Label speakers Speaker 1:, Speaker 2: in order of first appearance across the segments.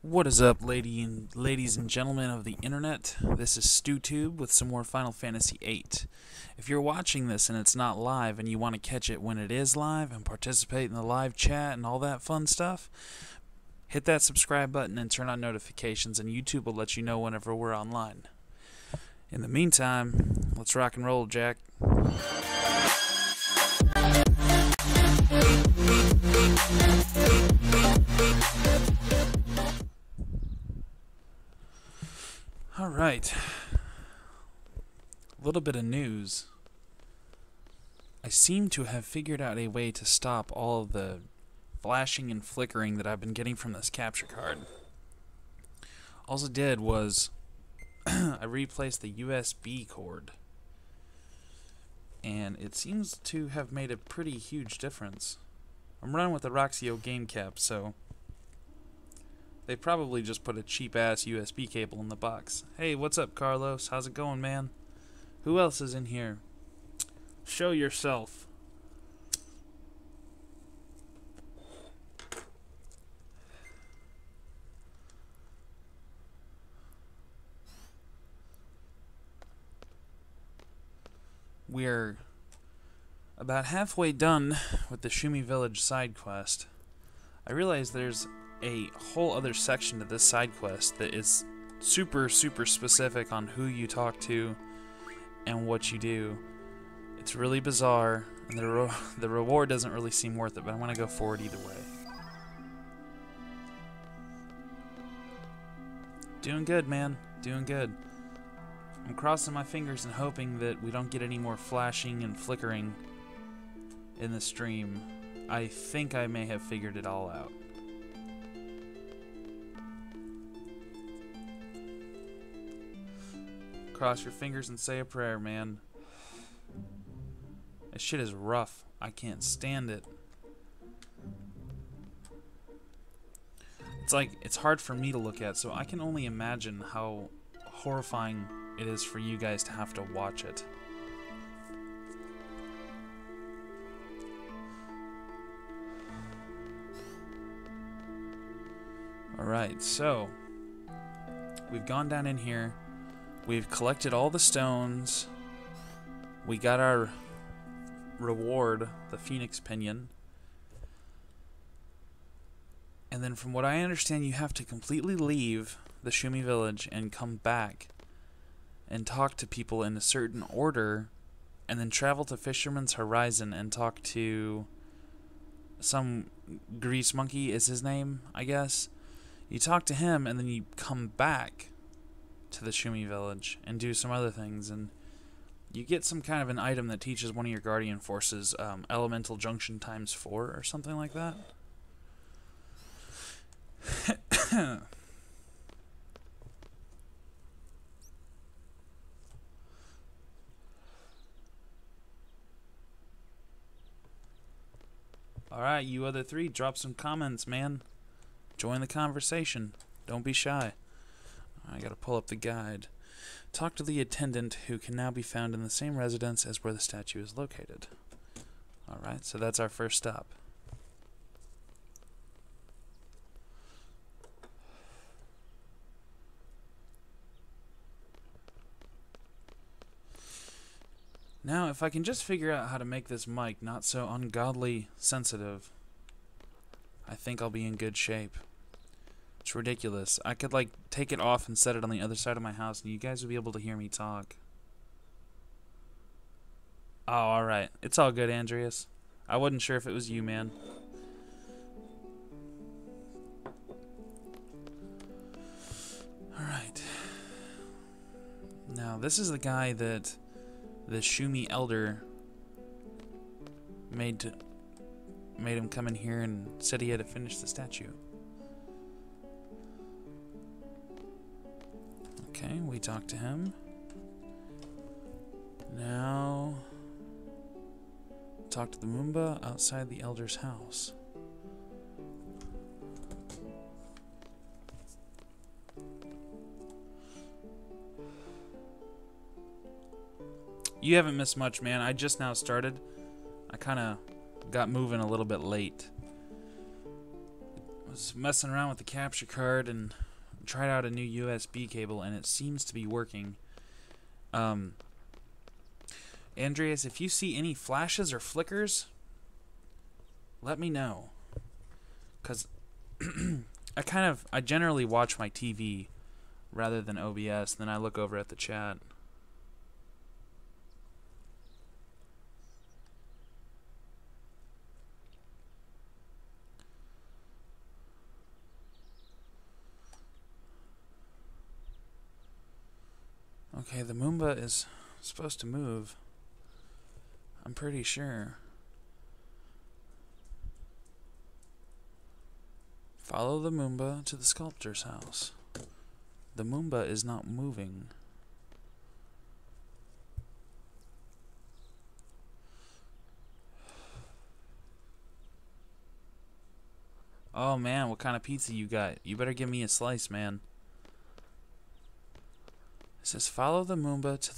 Speaker 1: What is up, ladies and gentlemen of the internet? This is StewTube with some more Final Fantasy VIII. If you're watching this and it's not live and you want to catch it when it is live and participate in the live chat and all that fun stuff, hit that subscribe button and turn on notifications, and YouTube will let you know whenever we're online. In the meantime, let's rock and roll, Jack. Alright, a little bit of news. I seem to have figured out a way to stop all of the flashing and flickering that I've been getting from this capture card. All I did was I replaced the USB cord, and it seems to have made a pretty huge difference. I'm running with the Roxio game cap, so they probably just put a cheap-ass USB cable in the box. Hey, what's up, Carlos? How's it going, man? Who else is in here? Show yourself. We're about halfway done with the Shumi village side quest. I realize there's a whole other section to this side quest that is super specific on who you talk to and what you do. It's really bizarre, and the reward doesn't really seem worth it, but I'm going to go forward either way. Doing good, man. Doing good. I'm crossing my fingers and hoping that we don't get any more flashing and flickering in the stream. I think I may have figured it all out. Cross your fingers and say a prayer, man. This shit is rough. I can't stand it. It's hard for me to look at, so I can only imagine how horrifying it is for you guys to have to watch it. Alright, so we've gone down in here. We've collected all the stones. We got our reward, the Phoenix Pinion. And then from what I understand, you have to completely leave the Shumi village and come back and talk to people in a certain order, and then travel to Fisherman's Horizon and talk to some grease monkey is his name, I guess. You talk to him and then you come back to the Shumi village and do some other things, and you get some kind of an item that teaches one of your guardian forces elemental junction ×4 or something like that. Alright, you other three, drop some comments, man. Join the conversation. Don't be shy. I gotta pull up the guide. Talk to the attendant, who can now be found in the same residence as where the statue is located. Alright, so that's our first stop. Now, if I can just figure out how to make this mic not so ungodly sensitive, I think I'll be in good shape. It's ridiculous. I could, like, take it off and set it on the other side of my house, and you guys would be able to hear me talk. Oh, alright. It's all good, Andreas. I wasn't sure if it was you, man. Alright. Now, this is the guy that the Shumi elder made him come in here and said he had to finish the statue. Okay, we talked to him. Now, talk to the Moomba outside the elder's house. You haven't missed much, man. I just now started. I kind of got moving a little bit late. was messing around with the capture card and tried out a new USB cable, and it seems to be working. Andreas, if you see any flashes or flickers, let me know. Because I generally watch my TV rather than OBS, then I look over at the chat. Okay, the Moomba is supposed to move. I'm pretty sure. Follow the Moomba to the sculptor's house. The Moomba is not moving. Oh man, what kind of pizza you got? You better give me a slice, man. It says follow the Moomba to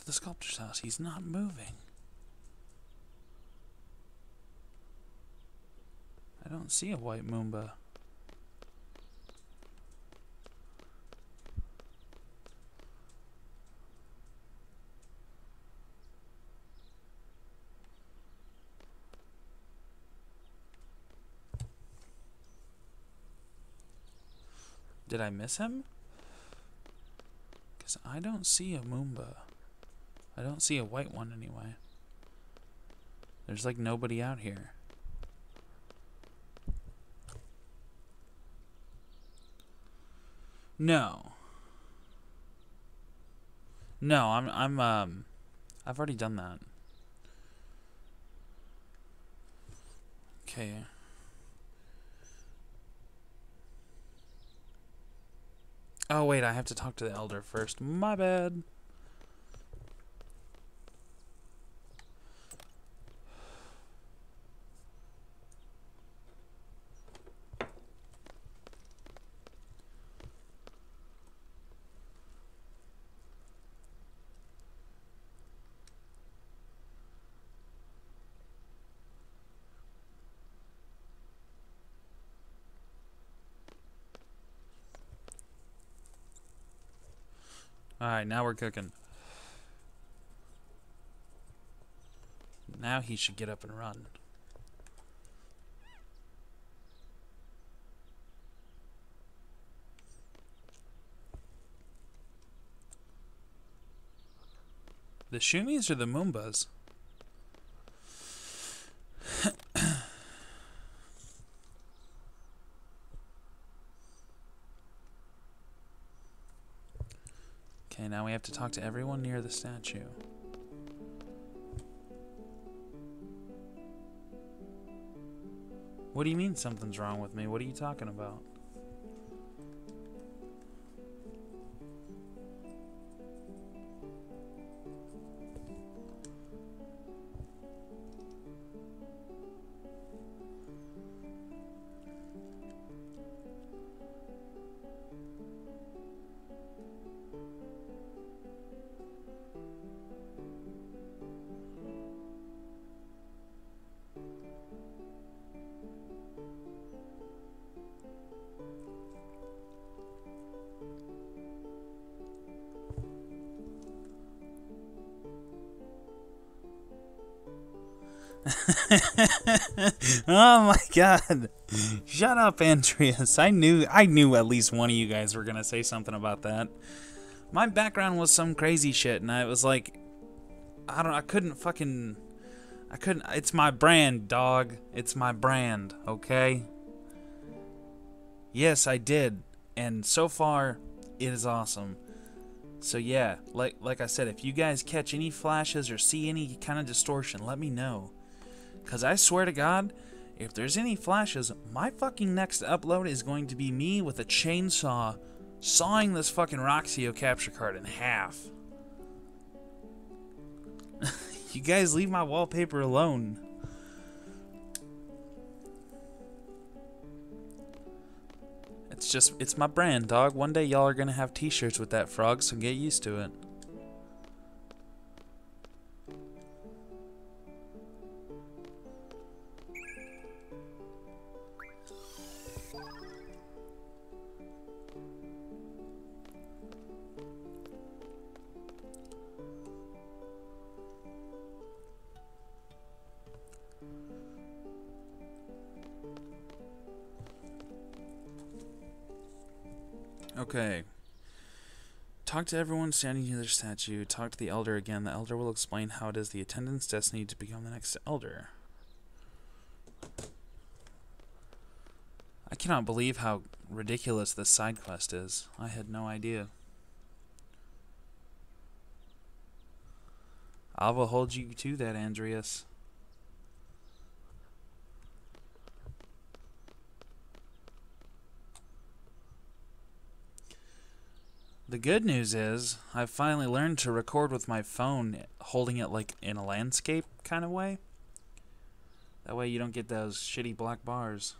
Speaker 1: the sculptor's house. He's not moving. I don't see a white Moomba. Did I miss him? Because I don't see a Moomba. I don't see a white one anyway. There's like nobody out here. No. No, I've already done that. Okay. Oh wait, I have to talk to the elder first. My bad. Alright, now we're cooking. Now he should get up and run. The Shumis or the Moombas? Okay, now we have to talk to everyone near the statue. What do you mean something's wrong with me? What are you talking about? Oh my god. Shut up, Andreas. I knew at least one of you guys were gonna say something about that. My background was some crazy shit, and I was like, I couldn't, it's my brand, dog. It's my brand, okay? Yes, I did. And so far, it is awesome. So yeah, like I said, if you guys catch any flashes or see any kind of distortion, let me know. Because I swear to God, if there's any flashes, my fucking next upload is going to be me with a chainsaw sawing this fucking Roxio capture card in half. You guys leave my wallpaper alone. It's my brand, dog. One day y'all are gonna have t-shirts with that frog, so get used to it. Okay. Talk to everyone standing near their statue. Talk to the elder again. The elder will explain how it is the attendant's destiny to become the next elder. I cannot believe how ridiculous this side quest is. I had no idea. I will hold you to that, Andreas. The good news is, I've finally learned to record with my phone, holding it like in a landscape kind of way. That way you don't get those shitty black bars.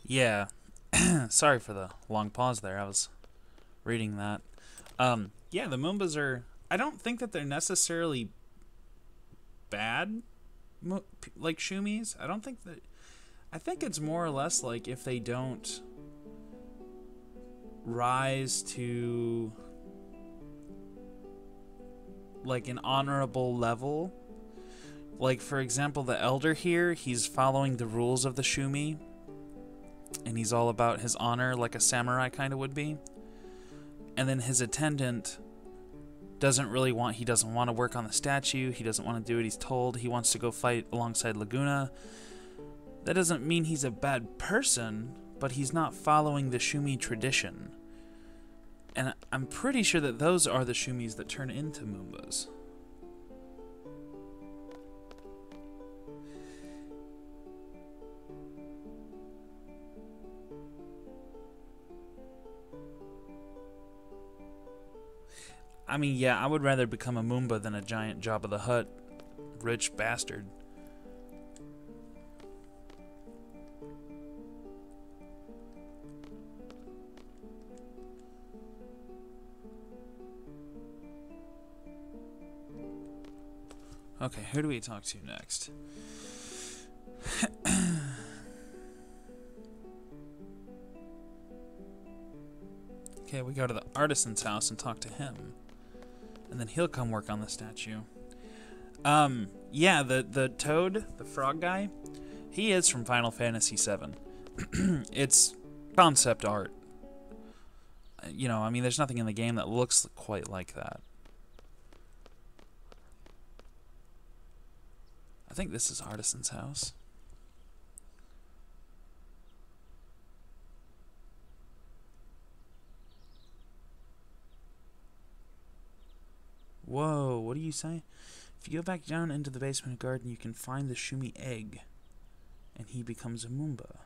Speaker 1: Yeah. Sorry for the long pause there. I was reading that. Yeah, the Moombas are... I don't think that they're necessarily bad, like Shumis. I don't think that... I think it's more or less like if they don't rise to like an honorable level. Like, for example, the elder here, he's following the rules of the Shumi. And he's all about his honor, like a samurai kind of would be. And then his attendant doesn't want to work on the statue. He doesn't want to do what he's told. He wants to go fight alongside Laguna. That doesn't mean he's a bad person, but he's not following the Shumi tradition. And I'm pretty sure that those are the Shumis that turn into Moombas. I mean, yeah, I would rather become a Moomba than a giant Jabba the Hutt rich bastard. Okay, who do we talk to next? Okay, we go to the artisan's house and talk to him. And then he'll come work on the statue. Yeah, the toad, the frog guy, he is from Final Fantasy VII. It's concept art. You know, I mean, there's nothing in the game that looks quite like that. I think this is Artisan's house. Whoa, what do you say? If you go back down into the basement garden, you can find the Shumi egg. And he becomes a Moomba.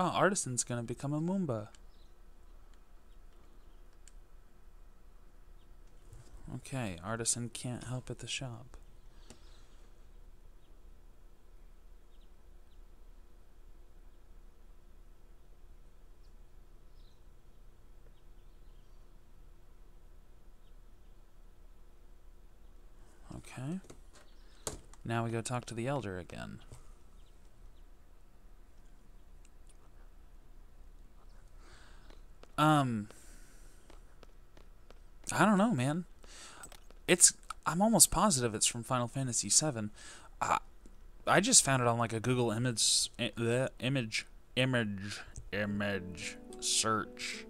Speaker 1: Oh, Artisan's gonna become a Moomba. Okay, Artisan can't help at the shop. Okay. Now we go talk to the Elder again. I don't know, man. I'm almost positive it's from Final Fantasy VII. I just found it on like a Google image search.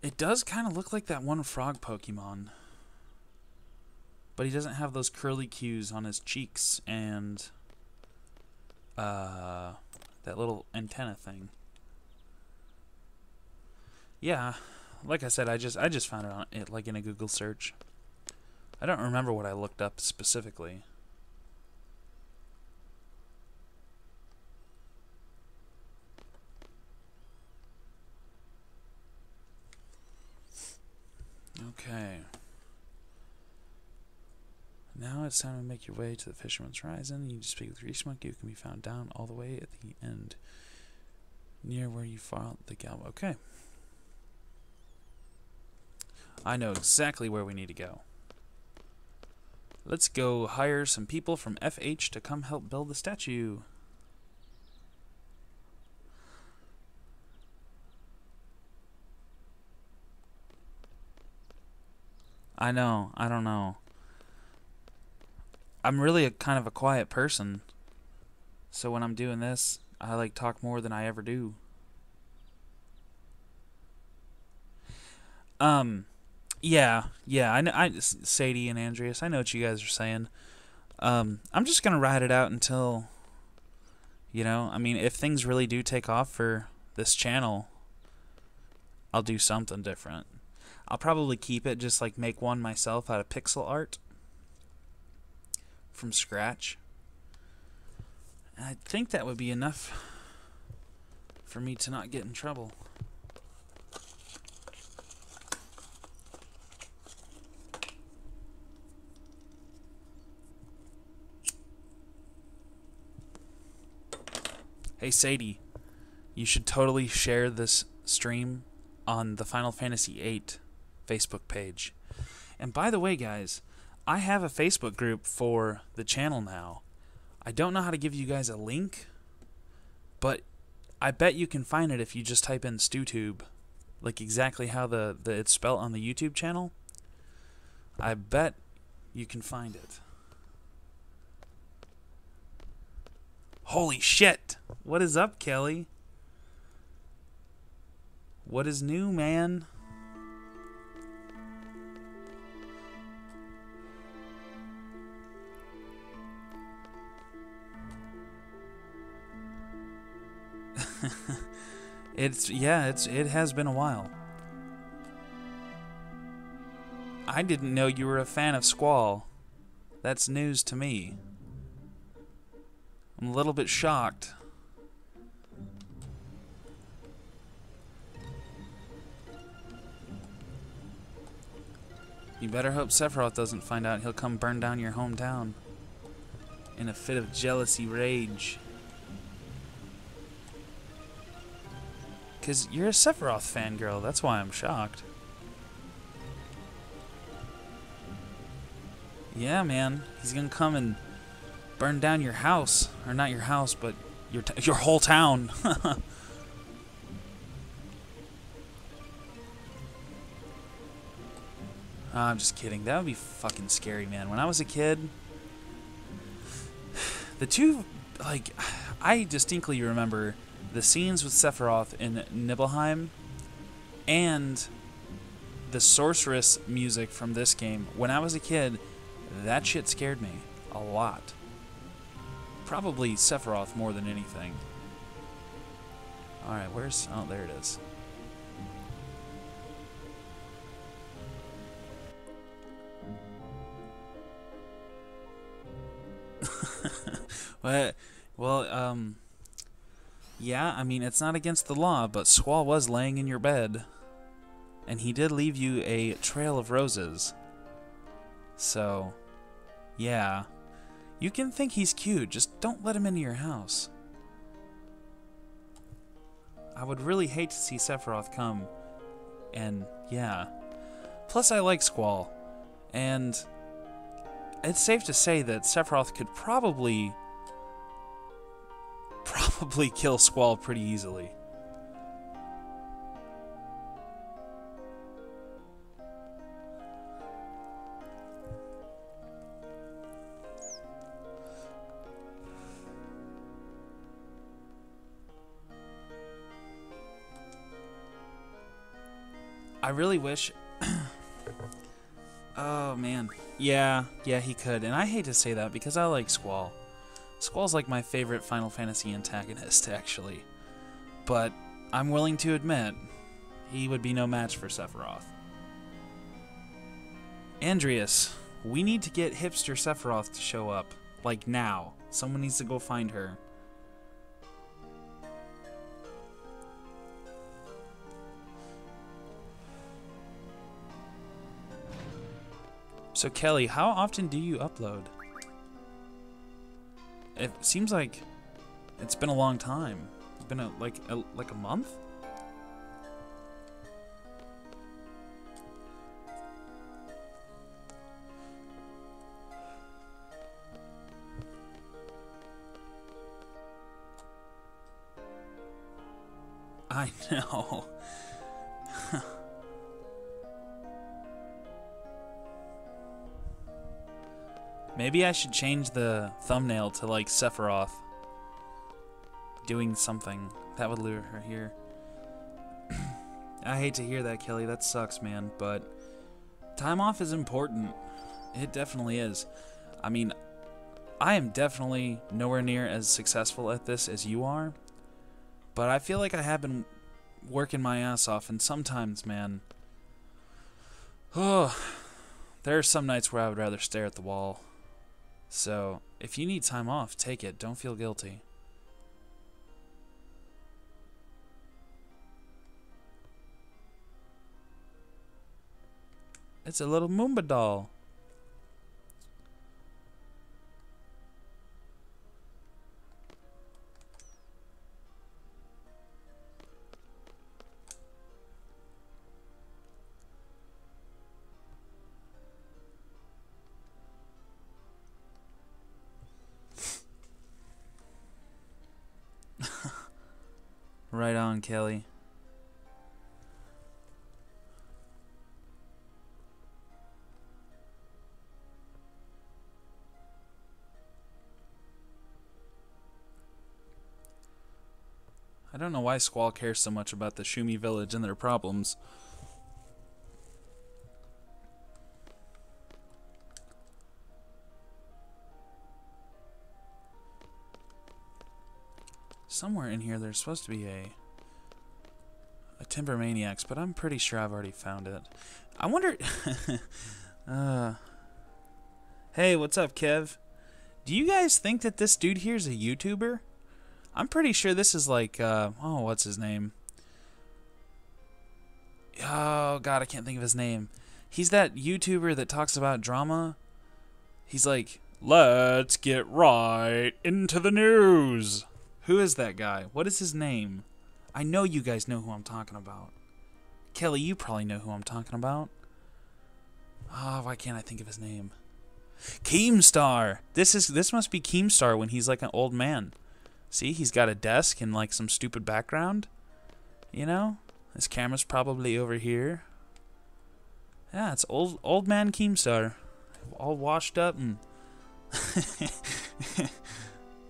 Speaker 1: It does kind of look like that one frog Pokemon. But he doesn't have those curly cues on his cheeks and that little antenna thing. Yeah, like I said, I just found it like in a Google search. I don't remember what I looked up specifically. Okay. Now it's time to make your way to the Fisherman's Horizon. You need to speak with Reesmunk. You can be found down all the way at the end, near where you fought the Galbadia. Okay. I know exactly where we need to go. Let's go hire some people from FH to come help build the statue. I know, I don't know. I'm really kind of a quiet person. So when I'm doing this, I like talk more than I ever do. Yeah, Sadie and Andreas, I know what you guys are saying. I'm just gonna ride it out until, you know, I mean, if things really do take off for this channel, I'll do something different. I'll probably keep it, just like make one myself out of pixel art from scratch. And I think that would be enough for me to not get in trouble. Hey Sadie, you should totally share this stream on the Final Fantasy VIII Facebook page. And by the way, guys, I have a Facebook group for the channel now. I don't know how to give you guys a link, but I bet you can find it if you just type in StewTube, like exactly how it's spelled on the YouTube channel. I bet you can find it. Holy shit! What is up, Kelly? What is new, man? It has been a while. I didn't know you were a fan of Squall. That's news to me. I'm a little bit shocked. You better hope Sephiroth doesn't find out. He'll come burn down your hometown in a fit of jealousy rage. 'Cause you're a Sephiroth fangirl, that's why I'm shocked. Yeah, man. He's gonna come and burn down your house. Or not your house, but your whole town. I'm just kidding. That would be fucking scary, man. When I was a kid, the two, like, I distinctly remember the scenes with Sephiroth in Nibelheim and the sorceress music from this game. When I was a kid, that shit scared me a lot. Probably Sephiroth more than anything. Alright, where's... Oh, there it is. Well, well, yeah, I mean, it's not against the law, but Squall was laying in your bed. And he did leave you a trail of roses. So, yeah. You can think he's cute, just don't let him into your house. I would really hate to see Sephiroth come. And, yeah. Plus, I like Squall. And it's safe to say that Sephiroth could probably kill Squall pretty easily. I really wish... Oh, man. Yeah, he could. And I hate to say that because I like Squall. Squall's like my favorite Final Fantasy antagonist, actually. But I'm willing to admit, he would be no match for Sephiroth. Andreas, we need to get hipster Sephiroth to show up. Like now. Someone needs to go find her. So Kelly, how often do you upload? It seems like it's been a long time. It's been like a month? I know. Maybe I should change the thumbnail to like Sephiroth doing something that would lure her here. I hate to hear that, Kelly. That sucks, man. But time off is important. It definitely is. I mean, I am definitely nowhere near as successful at this as you are. But I feel like I have been working my ass off, and sometimes, man, oh, there are some nights where I would rather stare at the wall. So, if you need time off, take it. Don't feel guilty. It's a little Moomba doll. Right on, Kelly. I don't know why Squall cares so much about the Shumi village and their problems. Somewhere in here there's supposed to be a Timber Maniacs, but I'm pretty sure I've already found it. I wonder... Hey, what's up, Kev? Do you guys think that this dude here's a YouTuber? I'm pretty sure this is like, oh, what's his name? Oh, God, I can't think of his name. He's that YouTuber that talks about drama. He's like, let's get right into the news. Who is that guy? What is his name? I know you guys know who I'm talking about. Kelly, you probably know who I'm talking about. Oh, why can't I think of his name? Keemstar! This must be Keemstar when he's like an old man. See, he's got a desk and like some stupid background. You know? His camera's probably over here. Yeah, it's old man Keemstar. All washed up and...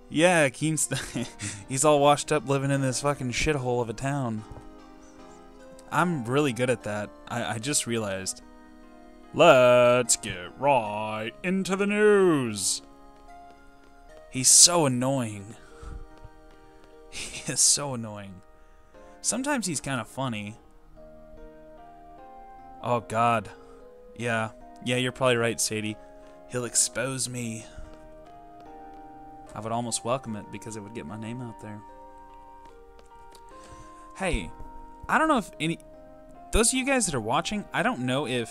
Speaker 1: Yeah, Keemstar. He's all washed up living in this fucking shithole of a town. I'm really good at that. I just realized. Let's get right into the news. He's so annoying. He is so annoying. Sometimes he's kind of funny. Oh, God. Yeah, you're probably right, Sadie. He'll expose me. I would almost welcome it because it would get my name out there. Hey, I don't know if those of you guys that are watching, I don't know if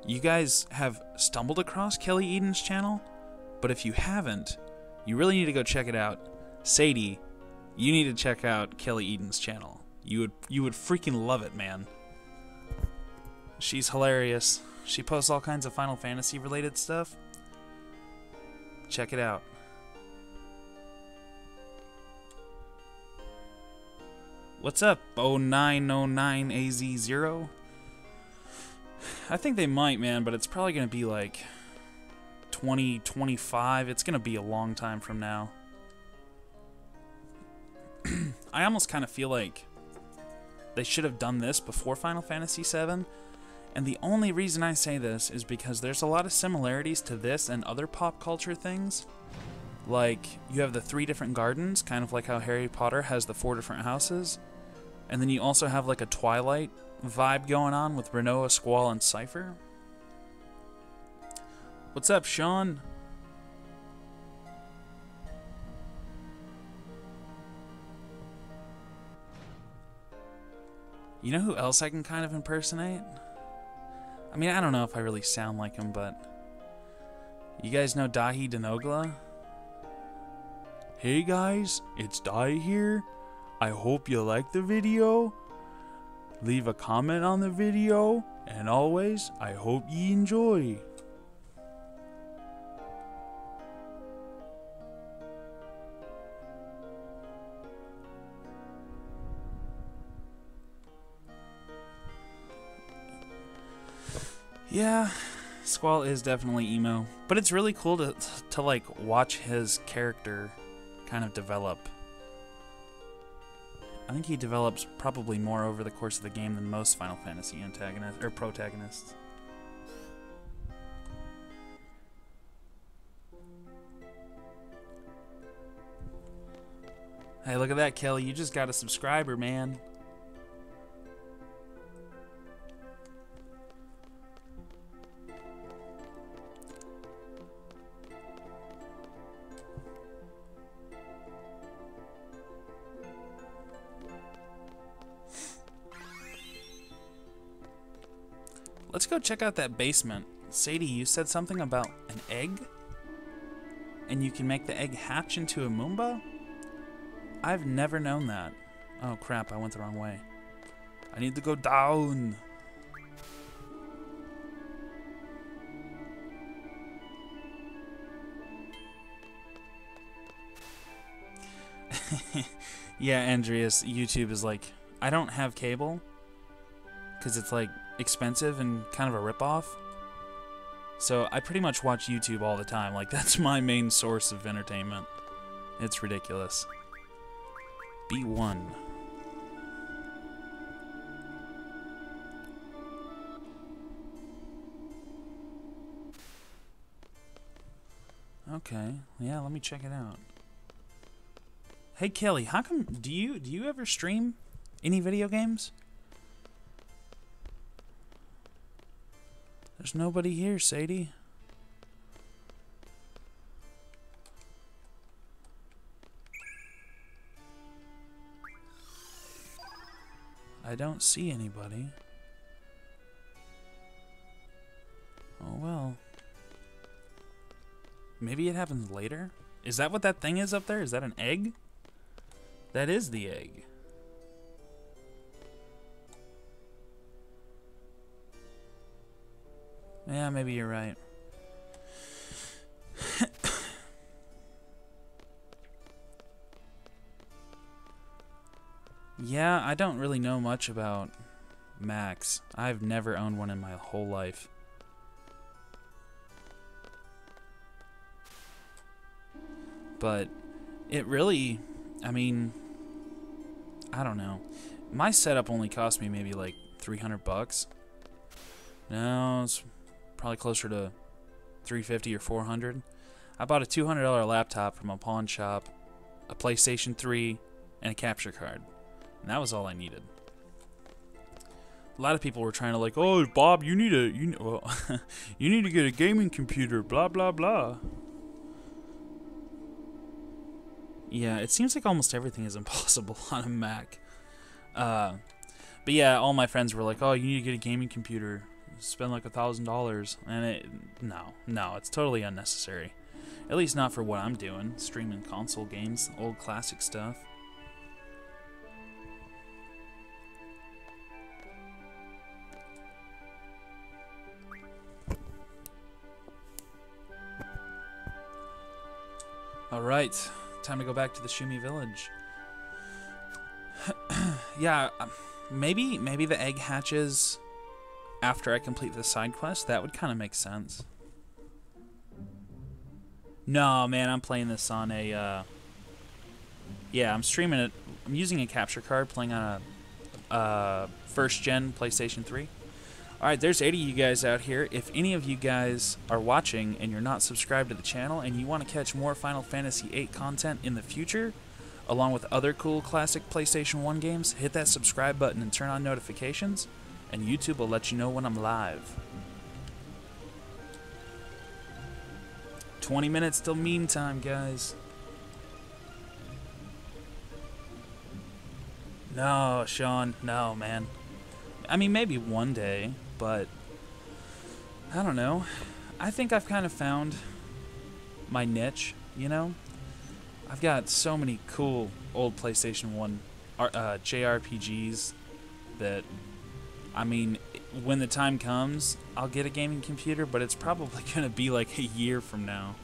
Speaker 1: you guys have stumbled across Kelly Eden's channel, but if you haven't, you really need to go check it out. Sadie, you need to check out Kelly Eden's channel. You would freaking love it, man. She's hilarious. She posts all kinds of Final Fantasy related stuff. Check it out. What's up, 0909AZ0? I think they might, man, but it's probably going to be like 2025. It's going to be a long time from now. I almost kind of feel like they should have done this before Final Fantasy VII. And the only reason I say this is because there's a lot of similarities to this and other pop culture things. Like, you have the 3 different gardens, kind of like how Harry Potter has the 4 different houses. And then you also have like a Twilight vibe going on with Renoa, Squall, and Cypher. What's up, Sean? You know who else I can kind of impersonate? I mean, I don't know if I really sound like him, but you guys know Dahi Denogla? Hey guys, it's Dahi here. I hope you like the video. Leave a comment on the video, and always, I hope you enjoy. Yeah, Squall is definitely emo, but it's really cool to like watch his character kind of develop. I think he develops probably more over the course of the game than most Final Fantasy antagonists or protagonists. Hey, look at that, Kelly. You just got a subscriber, man. Let's go check out that basement. Sadie, you said something about an egg? And you can make the egg hatch into a Moomba? I've never known that. Oh crap, I went the wrong way. I need to go down. Yeah, Andreas, YouTube is like, I don't have cable because it's like expensive and kind of a ripoff. So I pretty much watch YouTube all the time. Like, that's my main source of entertainment. It's ridiculous. B1. Okay, yeah, let me check it out. Hey Kelly, how come do you ever stream any video games? There's nobody here, Sadie. I don't see anybody. Oh well. Maybe it happens later? Is that what that thing is up there? Is that an egg? That is the egg. Yeah, maybe you're right. Yeah, I don't really know much about Macs. I've never owned one in my whole life. But it really, I mean, I don't know. My setup only cost me maybe like $300. No, it's probably closer to $350 or $400. I bought a $200 laptop from a pawn shop, a PlayStation 3, and a capture card. And that was all I needed. A lot of people were trying to like, oh, Bob, you need to get a gaming computer, blah, blah, blah. Yeah, it seems like almost everything is impossible on a Mac. But yeah, all my friends were like, "Oh, you need to get a gaming computer. Spend like $1,000." And no, it's totally unnecessary. At least not for what I'm doing, streaming console games, old classic stuff. Alright, time to go back to the Shumi village. Yeah, maybe the egg hatches after I complete the side quest. That would kind of make sense. No, man, I'm playing this on a... yeah, I'm streaming it. I'm using a capture card, playing on a first-gen PlayStation 3. Alright, there's 80 of you guys out here. If any of you guys are watching and you're not subscribed to the channel and you want to catch more Final Fantasy VIII content in the future, along with other cool classic PlayStation 1 games, hit that subscribe button and turn on notifications, and YouTube will let you know when I'm live. 20 minutes till meme time, guys. No, Sean, no, man. I mean, maybe one day, but I don't know. I think I've kind of found my niche, you know? I've got so many cool old PlayStation 1 JRPGs that, I mean, when the time comes, I'll get a gaming computer, but it's probably going to be like a year from now.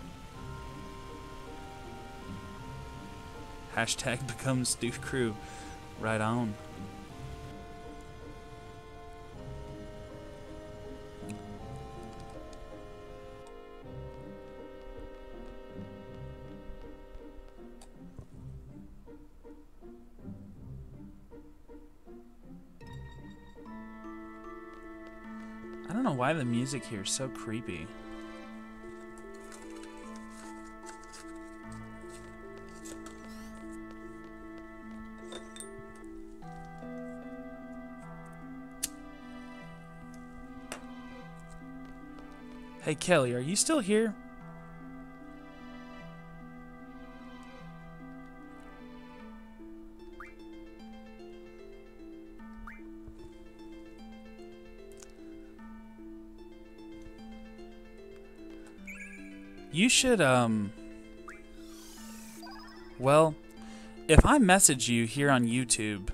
Speaker 1: Hashtag become Stu Crew. Right on. I don't know why the music here is so creepy. Hey Kelly, are you still here? You should, well, if I message you here on YouTube,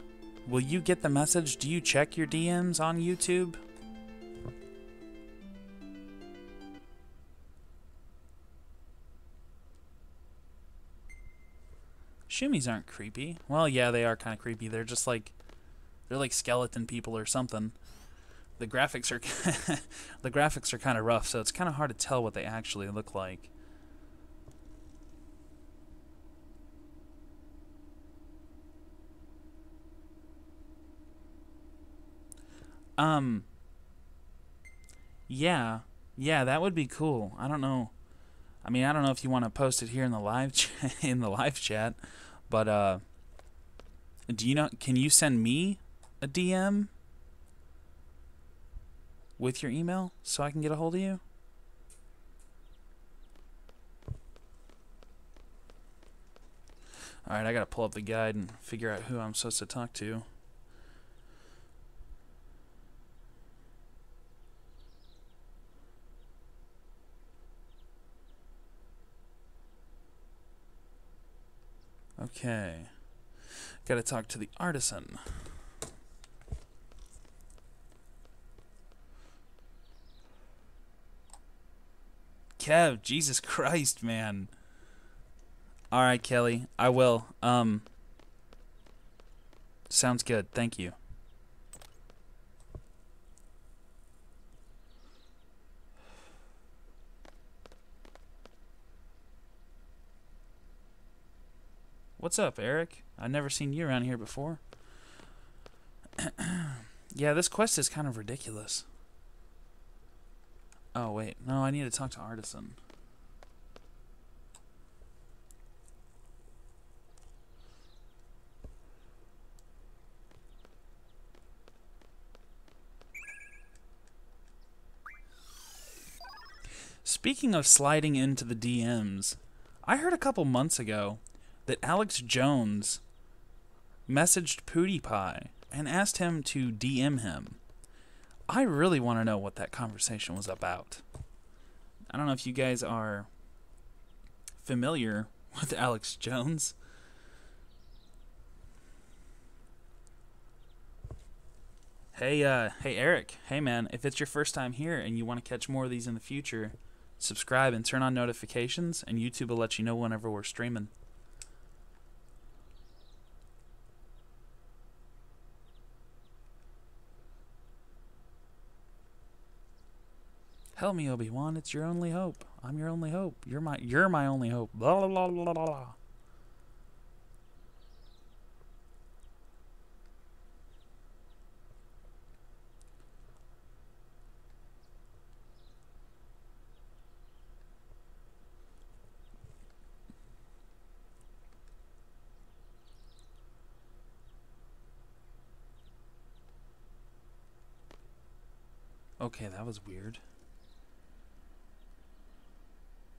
Speaker 1: will you get the message? Do you check your DMs on YouTube? Shumis aren't creepy. Well, yeah, they are kind of creepy. They're just like, they're like skeleton people or something. The graphics are the graphics are kind of rough, so it's kind of hard to tell what they actually look like. Yeah, that would be cool. I don't know. I mean, I don't know if you want to post it here in the live chat, but do you know? Can you send me a DM with your email so I can get a hold of you? All right, I gotta pull up the guide and figure out who I'm supposed to talk to. Okay. Gotta talk to the artisan. Kev, Jesus Christ, man. Alright, Kelly, I will. Sounds good. Thank you. What's up, Eric? I've never seen you around here before. Yeah, this quest is kind of ridiculous. Oh, wait. No, I need to talk to Artisan. Speaking of sliding into the DMs, I heard a couple months ago that Alex Jones messaged PewDiePie and asked him to DM him. I really want to know what that conversation was about. I don't know if you guys are familiar with Alex Jones. Hey Eric. Hey man, if it's your first time here and you want to catch more of these in the future, subscribe and turn on notifications, and YouTube will let you know whenever we're streaming. Help me, Obi-Wan. It's your only hope. I'm your only hope. You're my only hope. Blah, blah, blah, blah, blah. Okay, that was weird.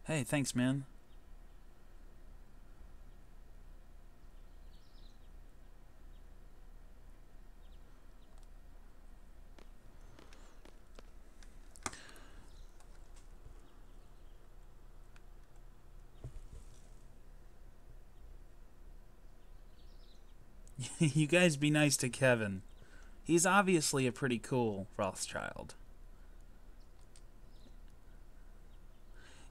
Speaker 1: Hey, thanks, man. You guys be nice to Kevin. He's obviously a pretty cool Rothschild.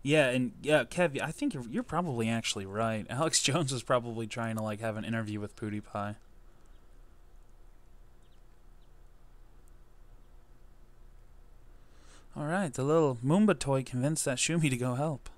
Speaker 1: Yeah, and yeah, Kev, I think you're probably actually right. Alex Jones was probably trying to like have an interview with PewDiePie. All right, the little Moomba toy convinced that Shumi to go help.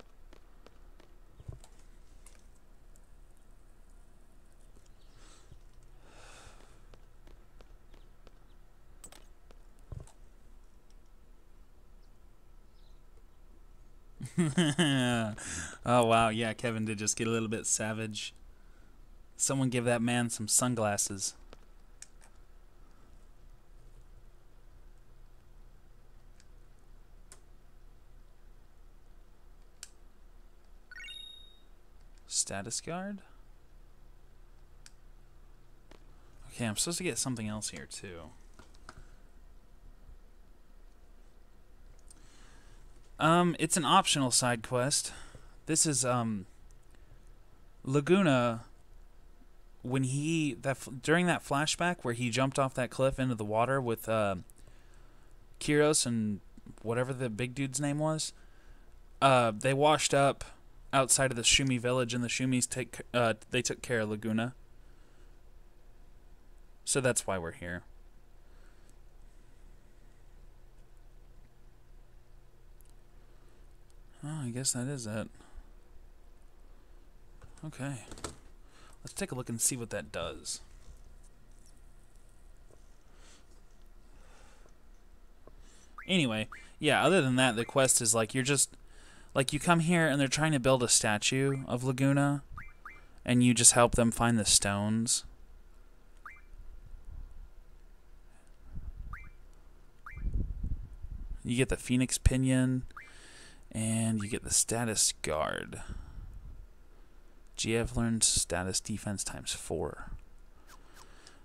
Speaker 1: Oh wow, yeah, Kevin did just get a little bit savage. Someone give that man some sunglasses. Status guard? Okay, I'm supposed to get something else here too. It's an optional side quest. This is Laguna, when during that flashback where he jumped off that cliff into the water with Kyros and whatever the big dude's name was, they washed up outside of the Shumi village, and the Shumis they took care of Laguna. So that's why we're here. Oh, I guess that is it. Okay. Let's take a look and see what that does. Anyway, yeah, other than that, the quest is like you're just... Like, you come here and they're trying to build a statue of Laguna, and you just help them find the stones. You get the Phoenix Pinion, and you get the Status Guard. GF learns status defense times 4.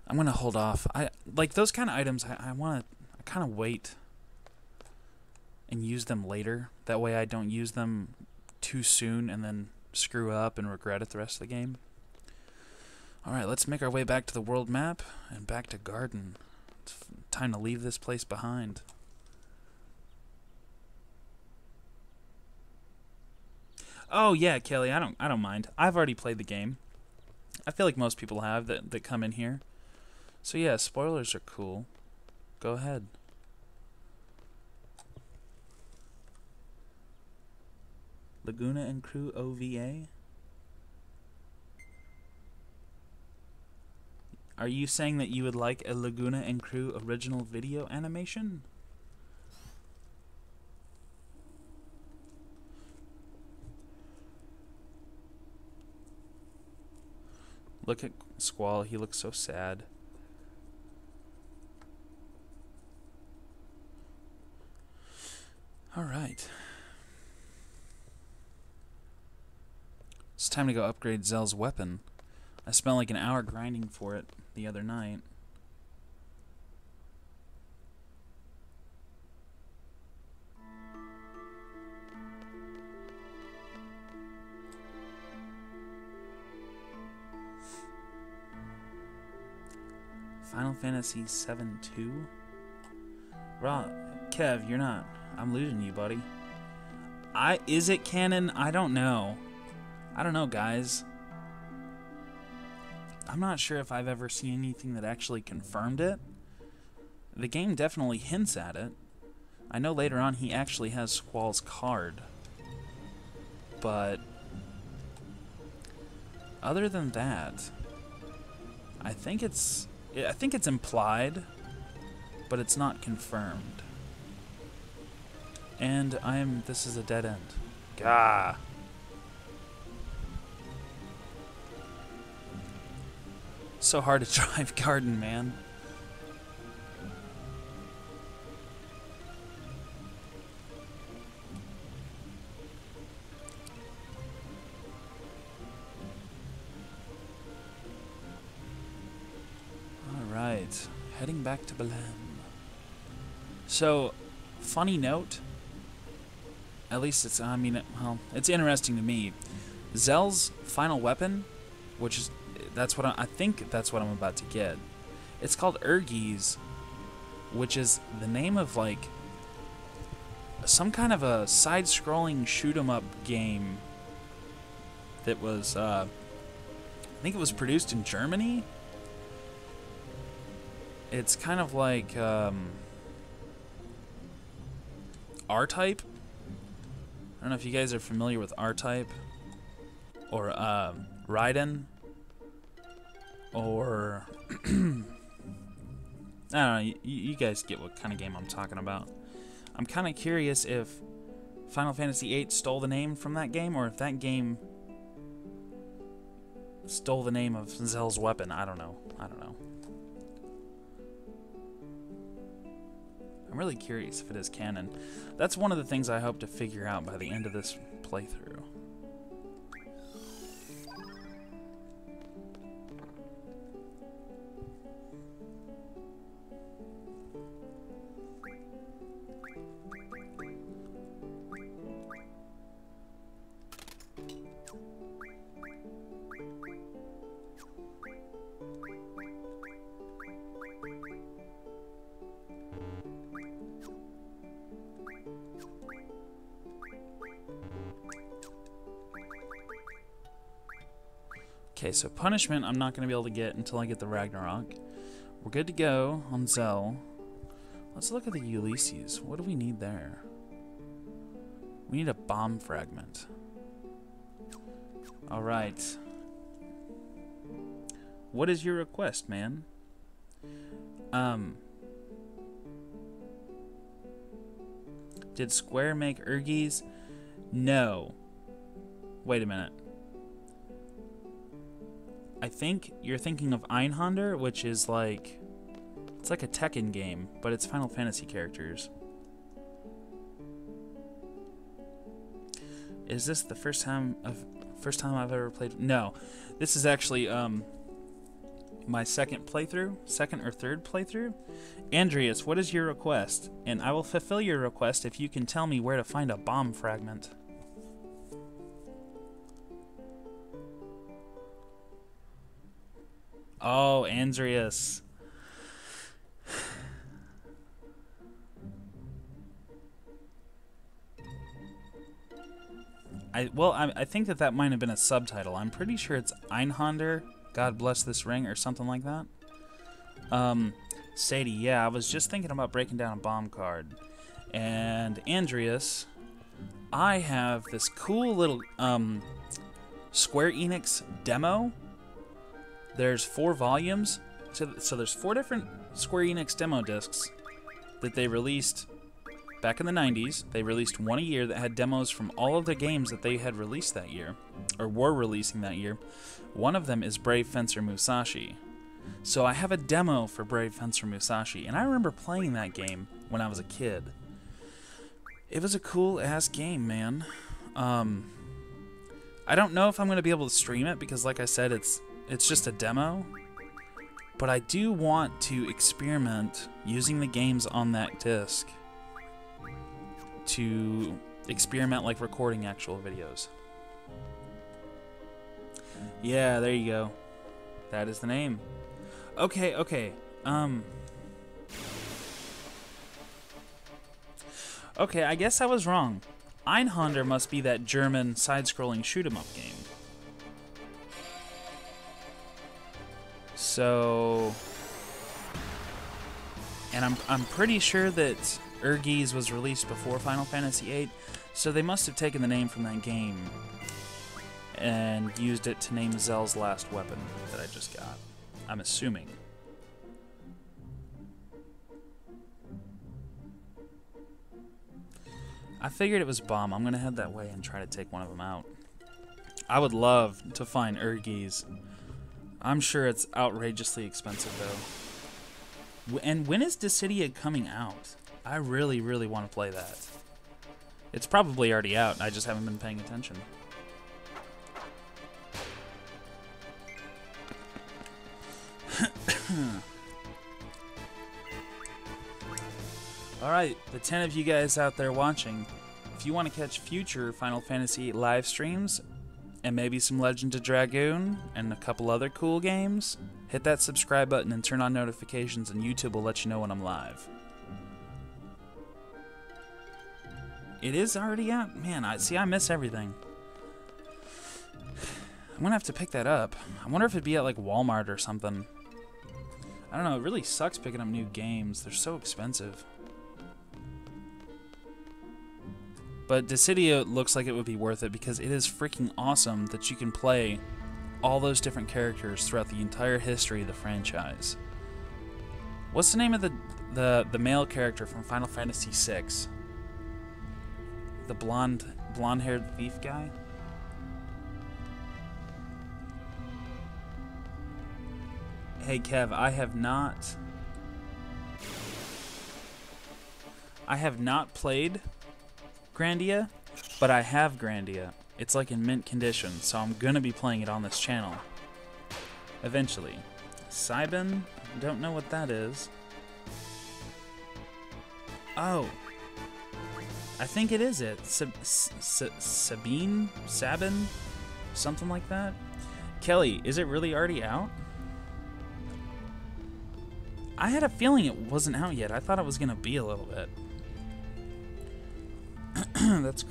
Speaker 1: I'm going to hold off. Like, those kind of items, I kind of wait and use them later. That way I don't use them too soon and then screw up and regret it the rest of the game. Alright, let's make our way back to the world map and back to Garden. It's time to leave this place behind. Oh yeah, Kelly, I don't mind. I've already played the game. I feel like most people have that come in here. So yeah, spoilers are cool. Go ahead. Laguna and Crew OVA? Are you saying that you would like a Laguna and Crew original video animation? Look at Squall, he looks so sad. Alright. It's time to go upgrade Zell's weapon. I spent like an hour grinding for it the other night. Final Fantasy 7-2? Kev, you're not. I'm losing you, buddy. Is it canon? I don't know. I don't know, guys. I'm not sure if I've ever seen anything that actually confirmed it. The game definitely hints at it. I know later on he actually has Squall's card. But other than that, I think it's implied, but it's not confirmed. And this is a dead end. Gah. So hard to drive garden, man. Alright, heading back to Belen. So, funny note, at least it's, it's interesting to me. Zell's final weapon, which is, I think that's what I'm about to get. It's called Urgies, which is the name of, like, some kind of a side-scrolling shoot-'em-up game that was, I think it was produced in Germany. It's kind of like, R-Type. I don't know if you guys are familiar with R-Type, or, Raiden, or I don't know, you guys get what kind of game I'm talking about. I'm kind of curious if Final Fantasy VIII stole the name from that game, or if that game stole the name of Zell's weapon. I don't know. I'm really curious if it is canon. That's one of the things I hope to figure out by the end of this playthrough. Okay, so punishment I'm not going to be able to get until I get the Ragnarok. We're good to go on Zell. Let's look at the Ulysses. What do we need there? We need a bomb fragment. Alright. What is your request, man? Did Square make Urgies? No. Wait a minute. I think you're thinking of Einhander, which is like, it's like a Tekken game, but it's Final Fantasy characters. Is this the first time I've ever played? No, this is actually my second or third playthrough. Andreas, what is your request? And I will fulfill your request if you can tell me where to find a bomb fragment. Oh, Andreas. I think that might have been a subtitle. I'm pretty sure it's Einhander, God Bless This Ring, or something like that. Sadie, yeah, I was just thinking about breaking down a bomb card. And Andreas, I have this cool little Square Enix demo. There's 4 volumes, so there's 4 different Square Enix demo discs that they released back in the 90s. They released one a year that had demos from all of the games that they had released that year, or were releasing that year. One of them is Brave Fencer Musashi. So I have a demo for Brave Fencer Musashi, and I remember playing that game when I was a kid. It was a cool-ass game, man. I don't know if I'm going to be able to stream it because, like I said, it's just a demo. But I do want to experiment using the games on that disc to experiment like recording actual videos. Yeah, there you go. That is the name. Okay, okay. Okay, I guess I was wrong. Einhander must be that German side-scrolling shoot-'em-up game. So, and I'm pretty sure that Urgies was released before Final Fantasy VIII, so they must have taken the name from that game and used it to name Zell's last weapon that I just got. I'm assuming. I figured it was Bomb. I'm gonna head that way and try to take one of them out. I would love to find Urgies. I'm sure it's outrageously expensive, though. And when is Dissidia coming out? I really, really want to play that. It's probably already out. I just haven't been paying attention. Alright, the 10 of you guys out there watching, if you want to catch future Final Fantasy VIII live streams, and maybe some Legend of Dragoon, and a couple other cool games, hit that subscribe button and turn on notifications, and YouTube will let you know when I'm live. It is already out? Man, I miss everything. I'm gonna have to pick that up. I wonder if it'd be at like Walmart or something. I don't know, it really sucks picking up new games. They're so expensive. But Dissidia looks like it would be worth it because it is freaking awesome that you can play all those different characters throughout the entire history of the franchise. What's the name of the male character from Final Fantasy VI? The blonde-haired thief guy? Hey Kev, I have not played Grandia, but I have Grandia. It's like in mint condition, so I'm gonna be playing it on this channel eventually. Sybin, don't know what that is. Oh, I think it is it. Sabine, something like that. Kelly, is it really already out? I had a feeling it wasn't out yet. I thought it was gonna be a little bit. That's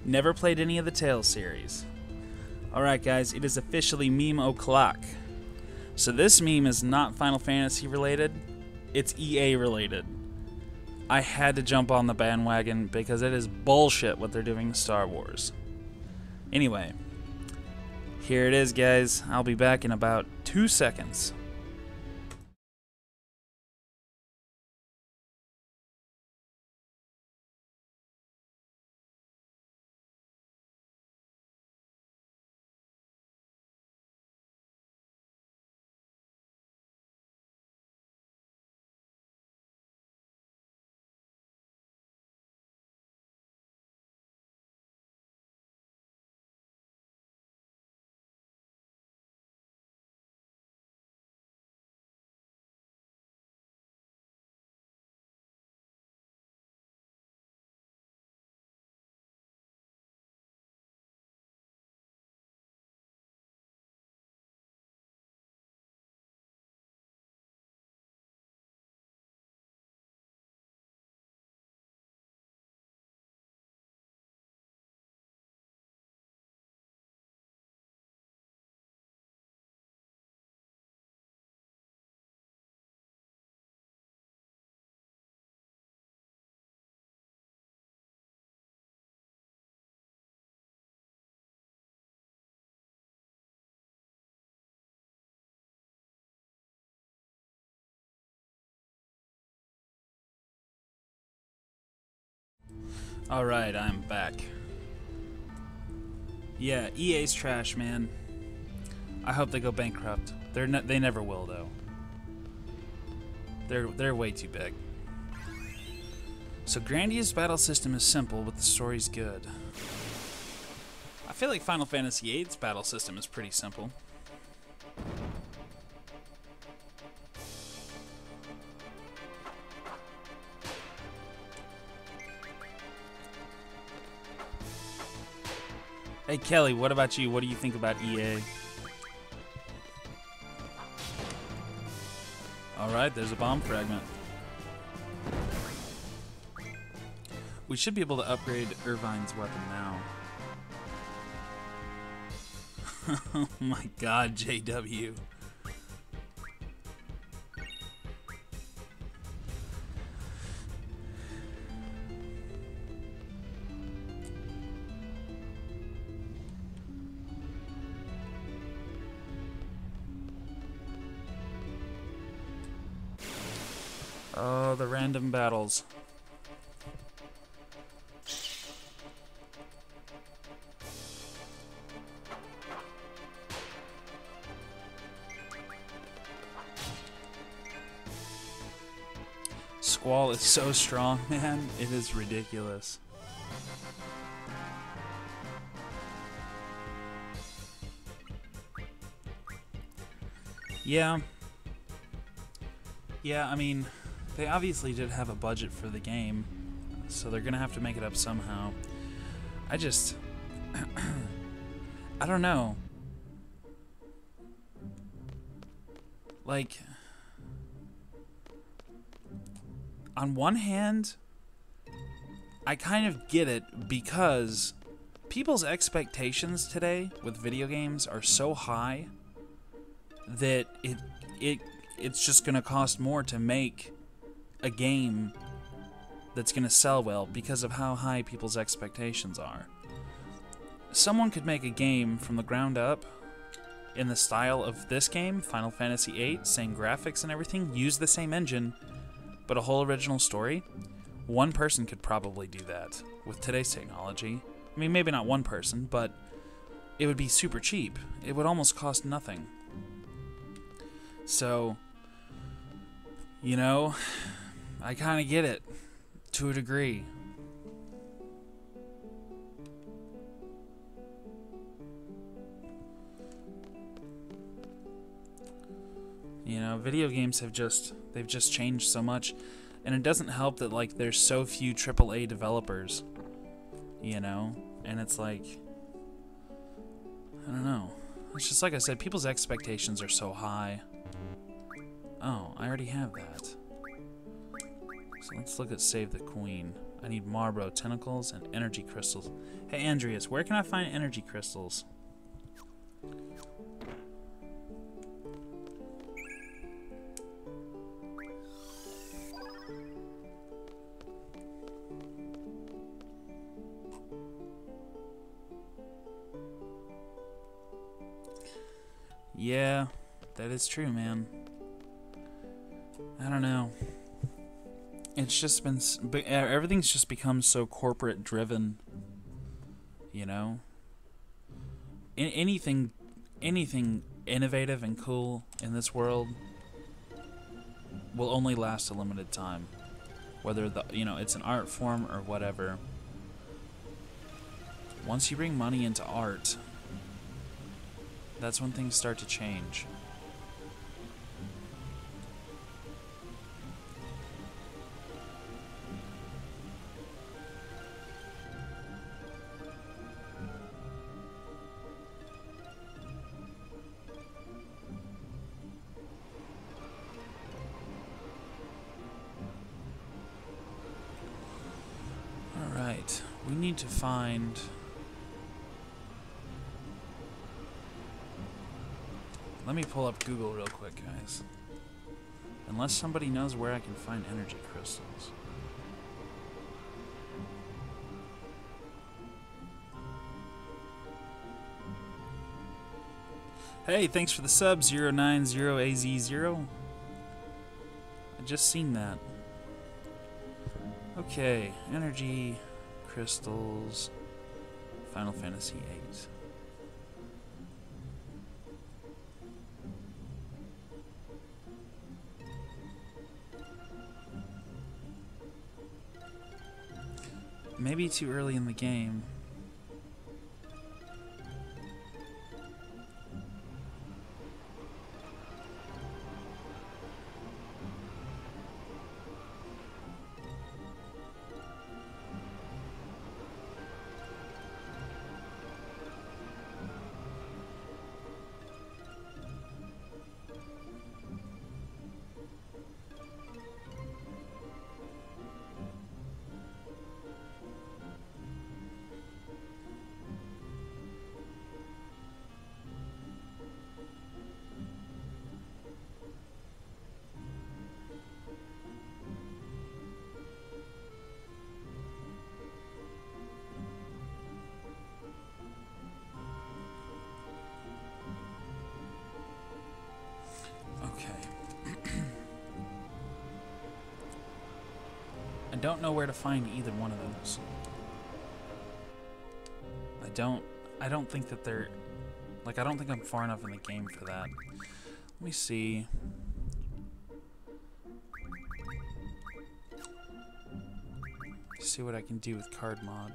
Speaker 1: never played any of the Tales series. Alright guys, it is officially meme o'clock. So this meme is not Final Fantasy related, it's EA related. I had to jump on the bandwagon because it is bullshit what they're doing to Star Wars. Anyway, here it is guys, I'll be back in about 2 seconds. Alright, I'm back. Yeah, EA's trash, man. I hope they go bankrupt. They never will, though. They're way too big. So Grandia's battle system is simple, but the story's good. I feel like Final Fantasy VIII's battle system is pretty simple. Hey Kelly, what about you? What do you think about EA? Alright, there's a bomb fragment. We should be able to upgrade Irvine's weapon now. Oh my god, JW. Oh, the random battles. Squall is so strong, man. It is ridiculous. Yeah. Yeah, I mean, they obviously did have a budget for the game, so they're gonna have to make it up somehow. I just... I don't know. Like... On one hand, I kind of get it because people's expectations today with video games are so high that it's just going to cost more to make a game that's going to sell well because of how high people's expectations are. Someone could make a game from the ground up in the style of this game, Final Fantasy VIII, same graphics and everything, use the same engine, but a whole original story. One person could probably do that with today's technology. I mean, maybe not one person, but it would be super cheap. It would almost cost nothing. So, you know, I kind of get it to a degree. You know, video games have they've just changed so much, and it doesn't help that like there's so few AAA developers, you know, and it's like, I don't know. It's just like I said, people's expectations are so high. Oh, I already have that. So let's look at Save the Queen. I need Marlboro tentacles and energy crystals. Hey Andreas, where can I find energy crystals? Yeah, that is true, man. I don't know. It's just been... everything's just become so corporate driven. You know? Anything innovative and cool in this world will only last a limited time. Whether it's an art form or whatever. Once you bring money into art, that's when things start to change. Alright, we need to find... Let me pull up Google real quick, guys. Unless somebody knows where I can find energy crystals. Hey, thanks for the sub, 090AZ0. I just seen that. Okay, energy crystals, Final Fantasy VIII. Maybe too early in the game. don't know where to find either one of those. I don't think that they're... Like, I don't think I'm far enough in the game for that. Let me see. See what I can do with card mod.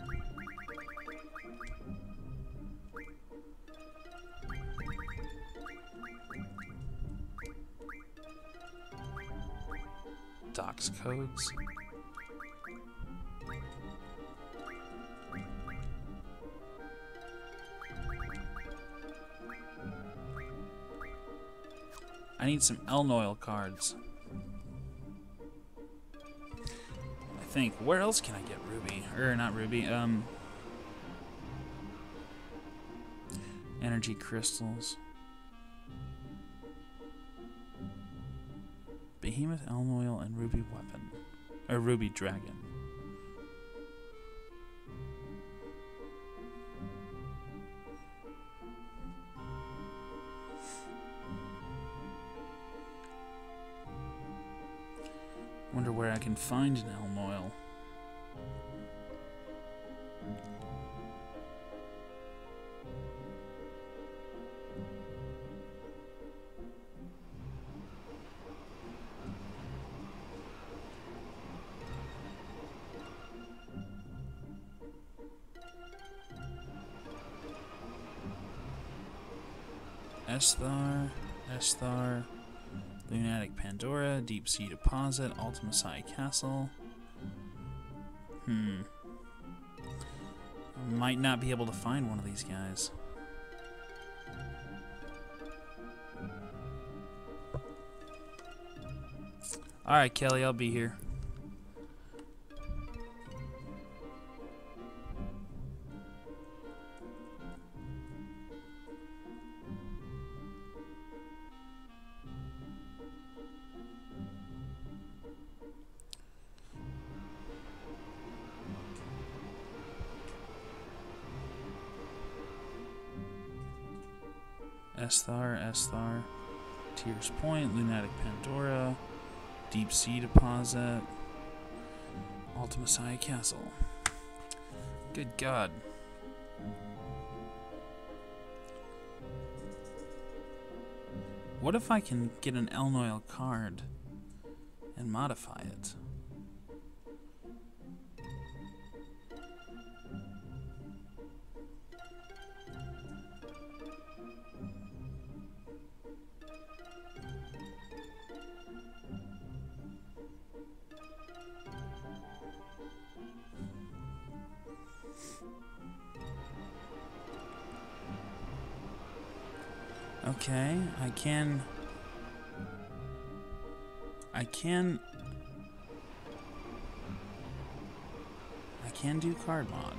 Speaker 1: Docs codes. I need some Elnoil cards. I think. Where else can I get Ruby? Or not Ruby, energy crystals. Behemoth, Elnoil, and Ruby weapon. Or Ruby dragon. Wonder where I can find an Elnoil. Esthar, Lunatic Pandora, Deep Sea Deposit, Ultimasai Castle. Might not be able to find one of these guys. Alright, Kelly, I'll be here. Esthar, Tears Point, Lunatic Pandora, Deep Sea Deposit, Ultimasai Castle. Good God. What if I can get an Elnoil card and modify it? Okay, I can do card mod.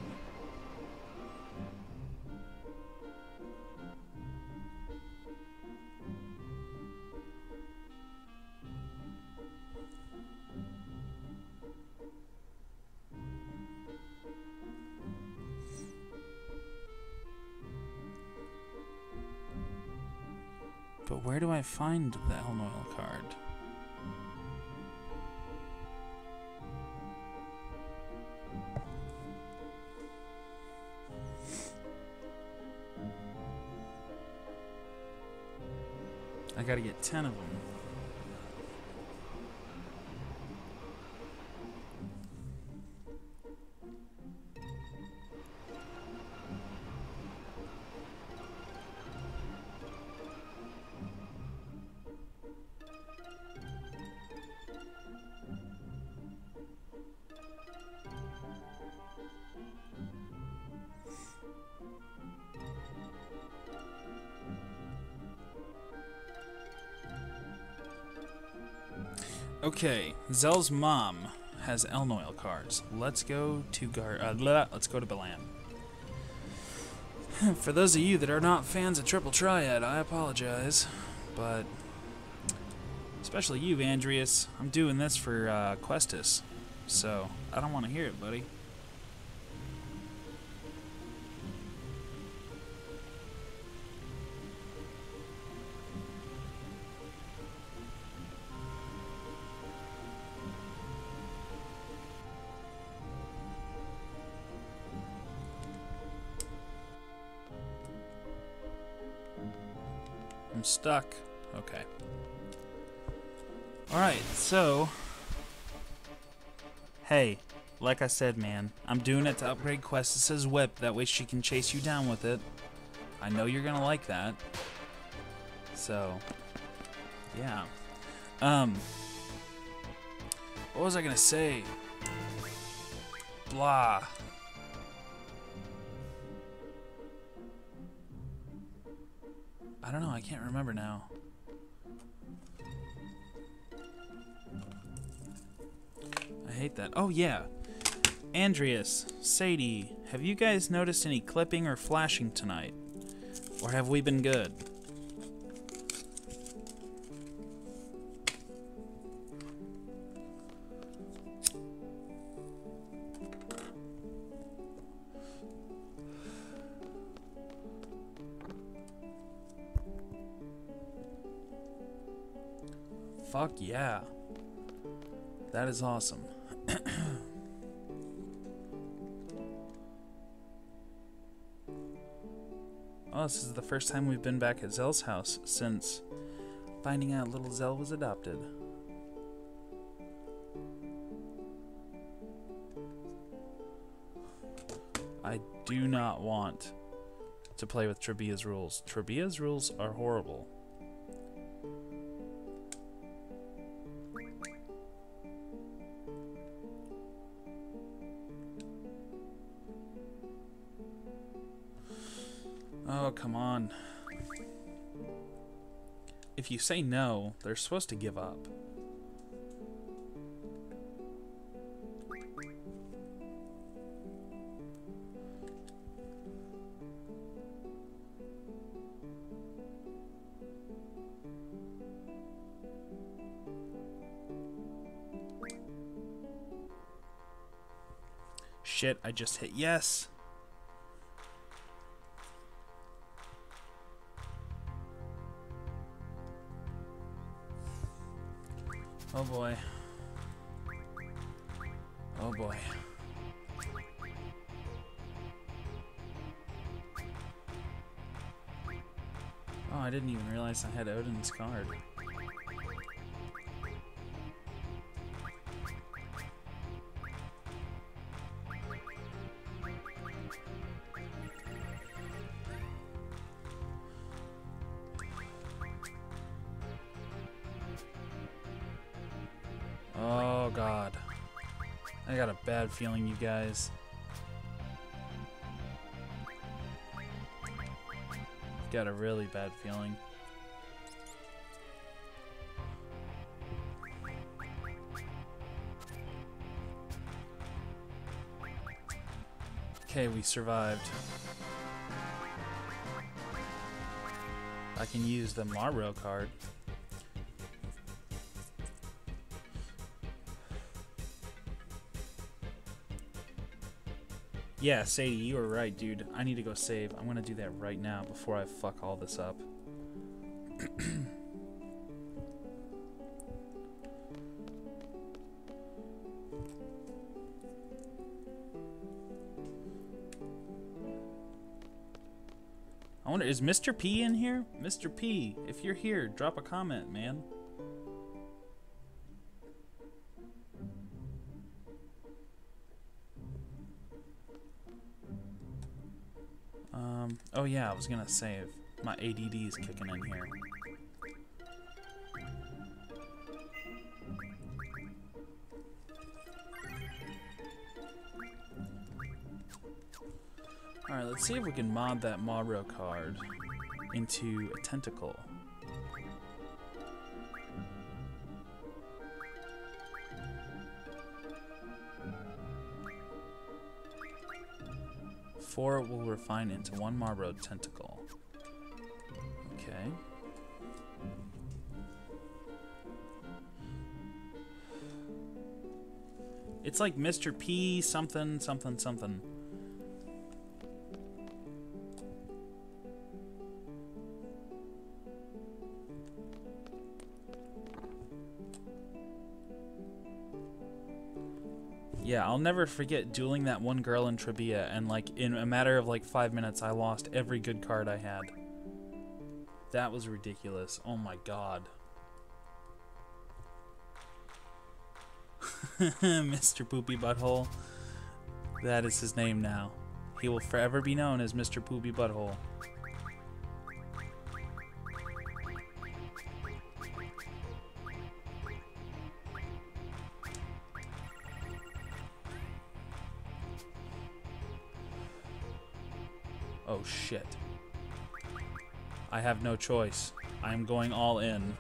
Speaker 1: But where do I find the Elnoil card? I gotta get 10 of them. Okay, Zell's mom has Elnoil cards. Let's go to Balan. For those of you that are not fans of Triple Triad, I apologize, but especially you, Andreas. I'm doing this for Questus, so I don't want to hear it, buddy. I'm stuck. Okay. Alright, so... Hey, like I said, man, I'm doing it to upgrade Questus' whip. That way she can chase you down with it. I know you're gonna like that. So, yeah. What was I gonna say? Blah. I don't know, I can't remember now. I hate that. Oh, yeah. Andreas, Sadie, have you guys noticed any clipping or flashing tonight? Or have we been good? Fuck yeah. That is awesome. Oh, this is the first time we've been back at Zell's house since finding out little Zell was adopted. I do not want to play with Trebia's rules. Trebia's rules are horrible. Oh, come on. If you say no, they're supposed to give up. Shit, I just hit yes. Oh boy. Oh boy. Oh, I didn't even realize I had Odin's card. Oh god. I got a bad feeling, you guys. Got a really bad feeling. Okay, we survived. I can use the Marrow card. Yeah, Sadie, you were right, dude. I need to go save. I'm gonna do that right now before I fuck all this up. I wonder, is Mr. P in here? Mr. P, if you're here, drop a comment, man. Oh yeah, I was gonna save. My ADD is kicking in here. Alright, let's see if we can mod that Marrow card into a tentacle. Four will refine into one Marrow tentacle. Okay. It's like Mr. P something something something. Yeah, I'll never forget dueling that one girl in Trebia, and like in a matter of like 5 minutes I lost every good card I had. That was ridiculous. Oh my god. Mr. Poopy Butthole. That is his name now. He will forever be known as Mr. Poopy Butthole. Oh shit. I have no choice. I am going all in.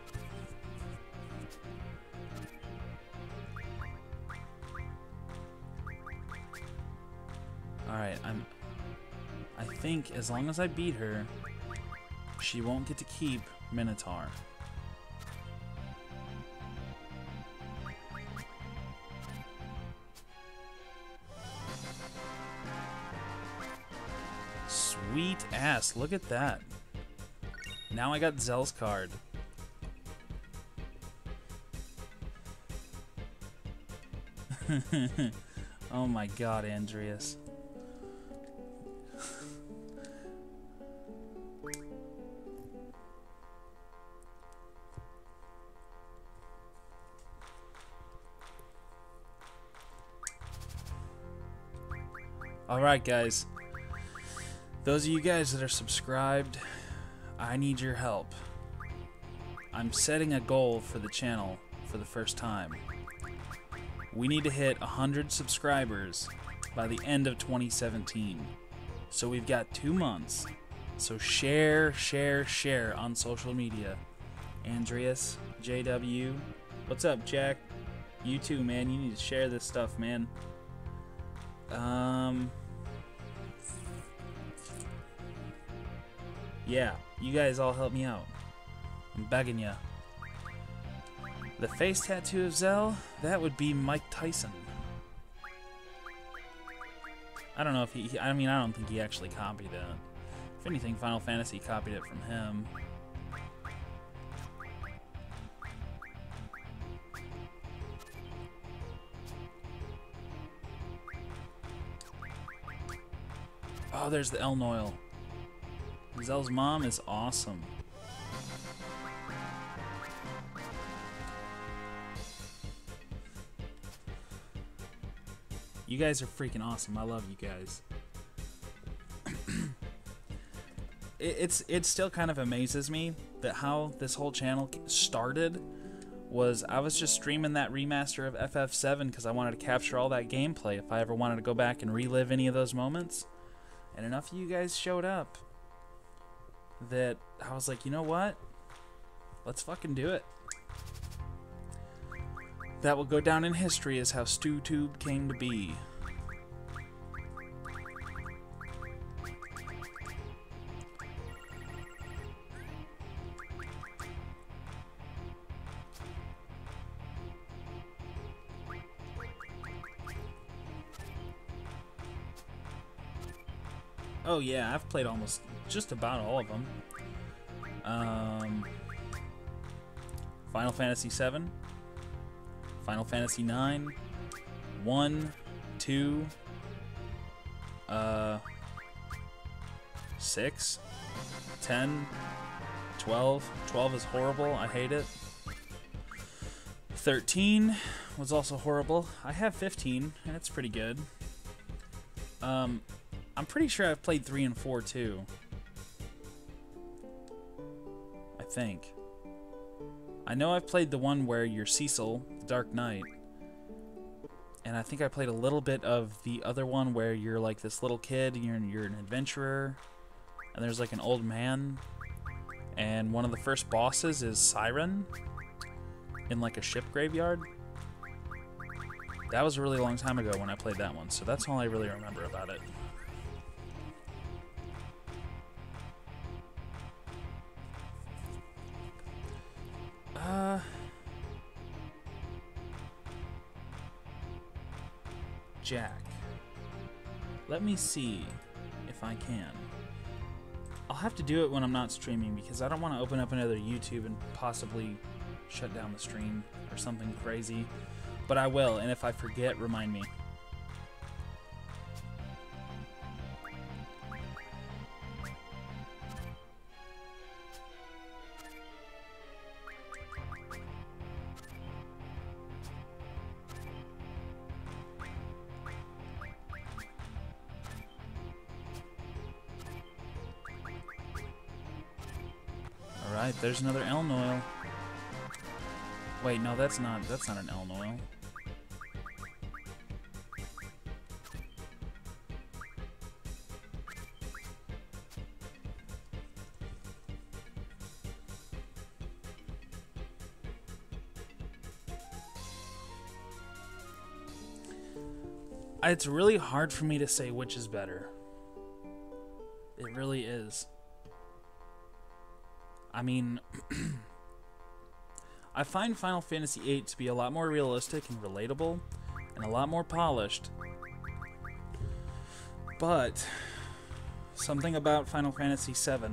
Speaker 1: Alright, I think as long as I beat her, she won't get to keep Minotaur. Sweet ass, look at that. Now I got Zell's card. Oh my god, Andreas. Alright guys, those of you guys that are subscribed, I need your help. I'm setting a goal for the channel for the first time. We need to hit 100 subscribers by the end of 2017. So we've got 2 months. So share on social media. Andreas, JW, what's up, Jack? You too, man. You need to share this stuff, man. Yeah, you guys all help me out. I'm begging ya. The face tattoo of Zell, that would be Mike Tyson. I don't know if he, I mean, I don't think he actually copied it. If anything, Final Fantasy copied it from him. Oh, there's the Elnoil. Zell's mom is awesome. You guys are freaking awesome. I love you guys. It still kind of amazes me that how this whole channel started was I was just streaming that remaster of FF7 because I wanted to capture all that gameplay if I ever wanted to go back and relive any of those moments. And enough of you guys showed up that I was like, you know what? Let's fucking do it. That will go down in history as how StewTube came to be. Oh yeah, I've played almost just about all of them. Final Fantasy VII, Final Fantasy IX, 1, 2, 6, 10, 12. 12 is horrible. I hate it. 13 was also horrible. I have 15, and it's pretty good. I'm pretty sure I've played 3 and 4 too. I think. I know I've played the one where you're Cecil, the Dark Knight. And I think I played a little bit of the other one where you're like this little kid and you're an adventurer. And there's like an old man. And one of the first bosses is Siren in like a ship graveyard. That was a really long time ago when I played that one, so that's all I really remember about it. Jack. Let me see if I can. I'll have to do it when I'm not streaming because I don't want to open up another YouTube and possibly shut down the stream or something crazy. But I will, and if I forget, remind me. Alright, there's another elm oil. Wait, no, that's not an elm oil. It's really hard for me to say which is better. It really is. I mean, I find Final Fantasy VIII to be a lot more realistic and relatable, and a lot more polished. But something about Final Fantasy VII,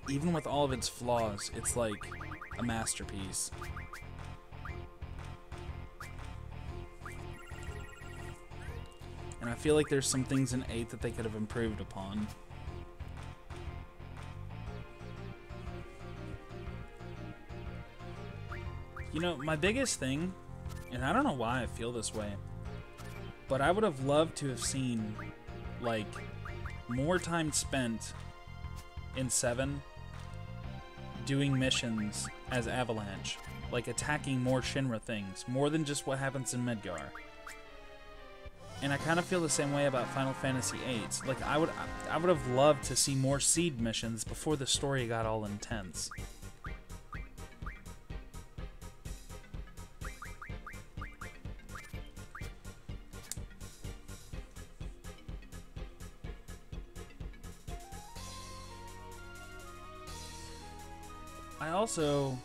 Speaker 1: even with all of its flaws, it's like a masterpiece. And I feel like there's some things in 8 that they could have improved upon. You know, my biggest thing, and I don't know why I feel this way, but I would have loved to have seen, like, more time spent in 7 doing missions as Avalanche. Like, attacking more Shinra things, more than just what happens in Midgar. And I kind of feel the same way about Final Fantasy VIII. Like, I would have loved to see more seed missions before the story got all intense. I also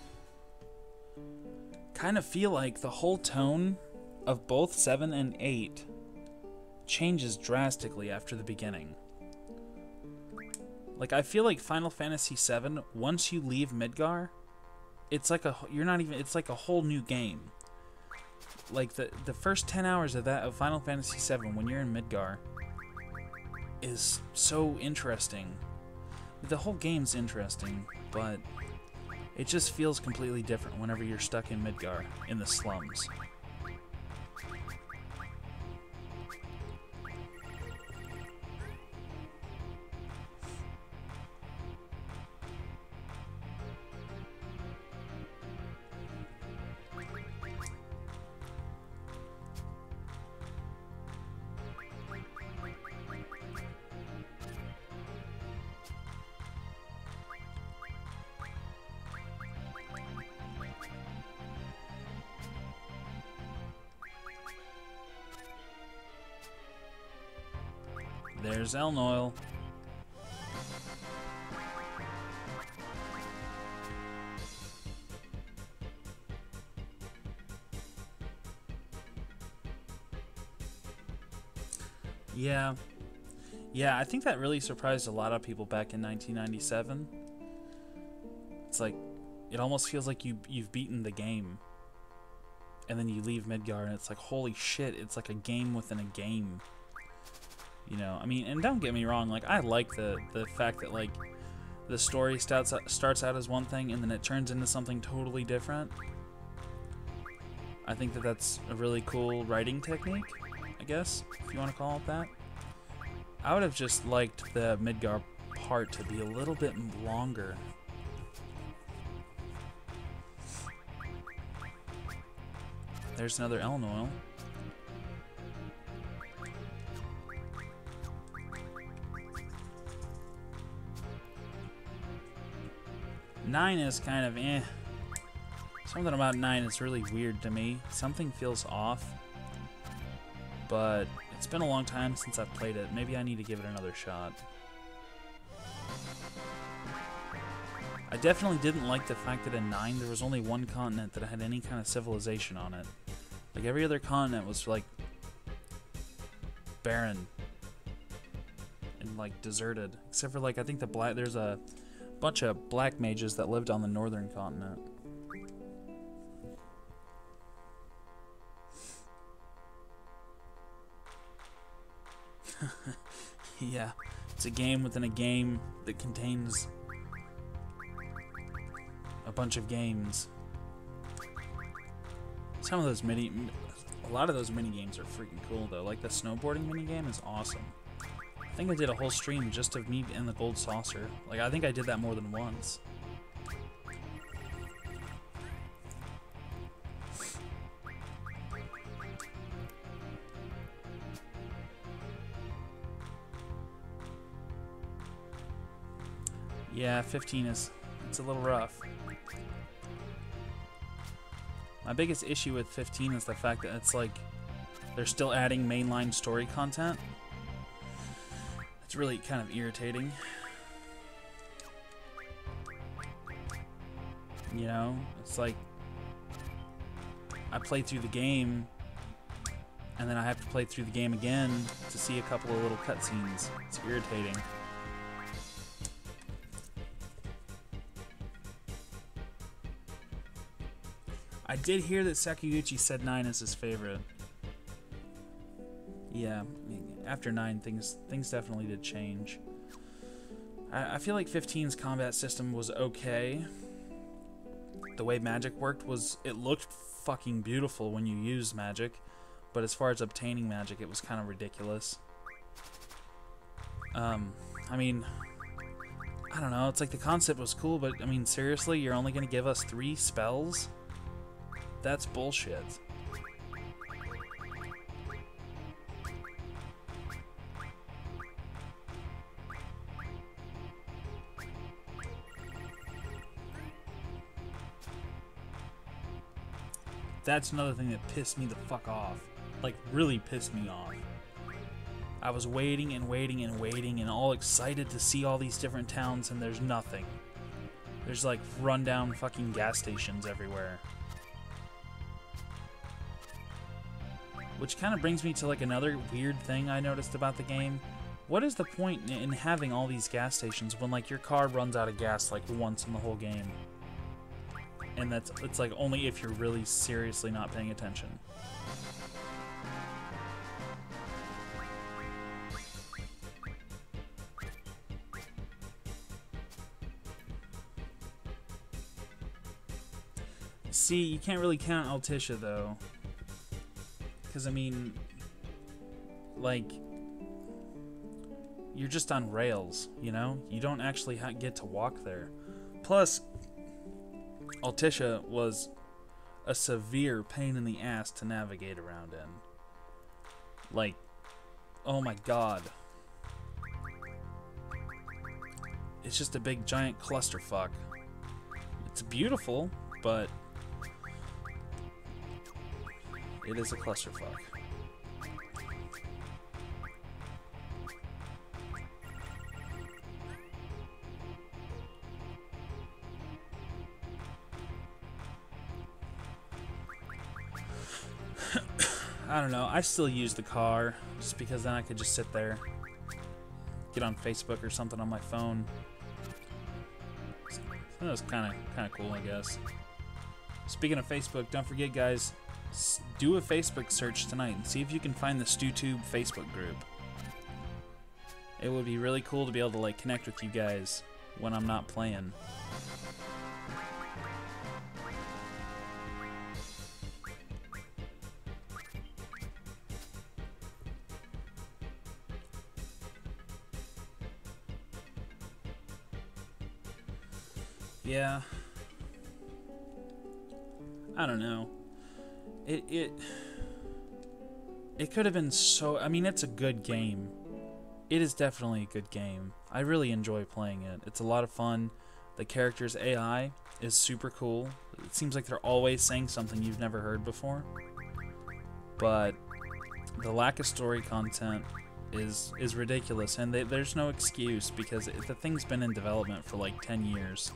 Speaker 1: kind of feel like the whole tone of both 7 and 8 changes drastically after the beginning. Like, I feel like Final Fantasy VII, once you leave Midgar, it's like it's like a whole new game. Like, the first 10 hours of Final Fantasy VII, when you're in Midgar, is so interesting. The whole game's interesting, but it just feels completely different whenever you're stuck in Midgar, in the slums. There's Elm Oil. Yeah, I think that really surprised a lot of people back in 1997. It's like, it almost feels like you've beaten the game. And then you leave Midgar and it's like, holy shit, it's like a game within a game. You know, I mean, and don't get me wrong, like, I like the fact that, like, the story starts out as one thing and then it turns into something totally different. I think that that's a really cool writing technique, I guess, if you want to call it that. I would have just liked the Midgar part to be a little bit longer. There's another Elm Oil. Nine is kind of eh. Something about 9 is really weird to me. Something feels off. But it's been a long time since I've played it. Maybe I need to give it another shot. I definitely didn't like the fact that in 9 there was only one continent that had any kind of civilization on it. Like, every other continent was, like, barren. And, like, deserted. Except for, like, I think there's a bunch of black mages that lived on the northern continent. Yeah, it's a game within a game that contains a bunch of games. A lot of those mini games are freaking cool though. Like the snowboarding mini game is awesome. I think I did a whole stream just of me and the gold saucer. Like, I think I did that more than once. Yeah, 15 it's a little rough. My biggest issue with 15 is the fact that it's like they're still adding mainline story content. It's really kind of irritating. You know, it's like I play through the game and then I have to play through the game again to see a couple of little cutscenes. It's irritating. I did hear that Sakaguchi said 9 is his favorite. Yeah, after 9, things definitely did change. I feel like 15's combat system was okay. The way magic worked was, it looked fucking beautiful when you used magic, but as far as obtaining magic, it was kind of ridiculous. I mean, I don't know, it's like the concept was cool, but I mean, seriously, you're only gonna give us 3 spells? That's bullshit. That's another thing that pissed me the fuck off. Like, really pissed me off. I was waiting and waiting and waiting and all excited to see all these different towns, and there's nothing. There's like rundown fucking gas stations everywhere. Which kind of brings me to like another weird thing I noticed about the game. What is the point in having all these gas stations when like your car runs out of gas like once in the whole game? And it's like only if you're really seriously not paying attention. See, you can't really count Altissia though. Because, I mean, like, you're just on rails, you know? You don't actually get to walk there. Plus, Altissia was a severe pain in the ass to navigate around in. Like, oh my god. It's just a big giant clusterfuck. It's beautiful, but it is a clusterfuck. I don't know. I still use the car just because then I could just sit there, get on Facebook or something on my phone. So that was kind of cool, I guess. Speaking of Facebook, don't forget, guys, do a Facebook search tonight and see if you can find the StewTube Facebook group. It would be really cool to be able to like connect with you guys when I'm not playing. Yeah. I don't know. It could have been so... I mean, it's a good game. It is definitely a good game. I really enjoy playing it. It's a lot of fun. The character's AI is super cool. It seems like they're always saying something you've never heard before. But the lack of story content is ridiculous, and there's no excuse because the thing's been in development for like 10 years.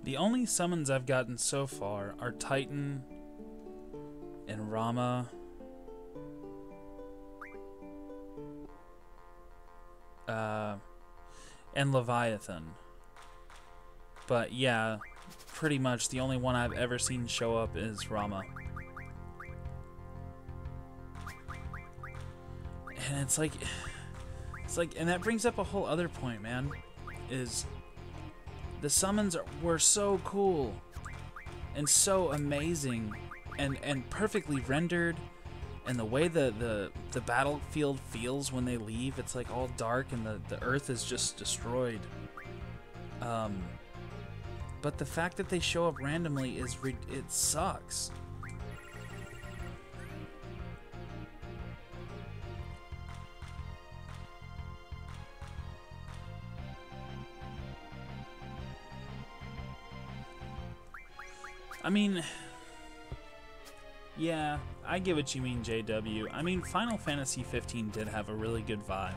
Speaker 1: The only summons I've gotten so far are Titan and Rama. And Leviathan. But yeah, pretty much the only one I've ever seen show up is Rama. And it's like, and that brings up a whole other point, man, is the summons were so cool and so amazing and perfectly rendered, and the way the battlefield feels when they leave, it's like all dark and the earth is just destroyed. But the fact that they show up randomly it sucks. I mean, yeah, I get what you mean, JW. I mean, Final Fantasy 15 did have a really good vibe.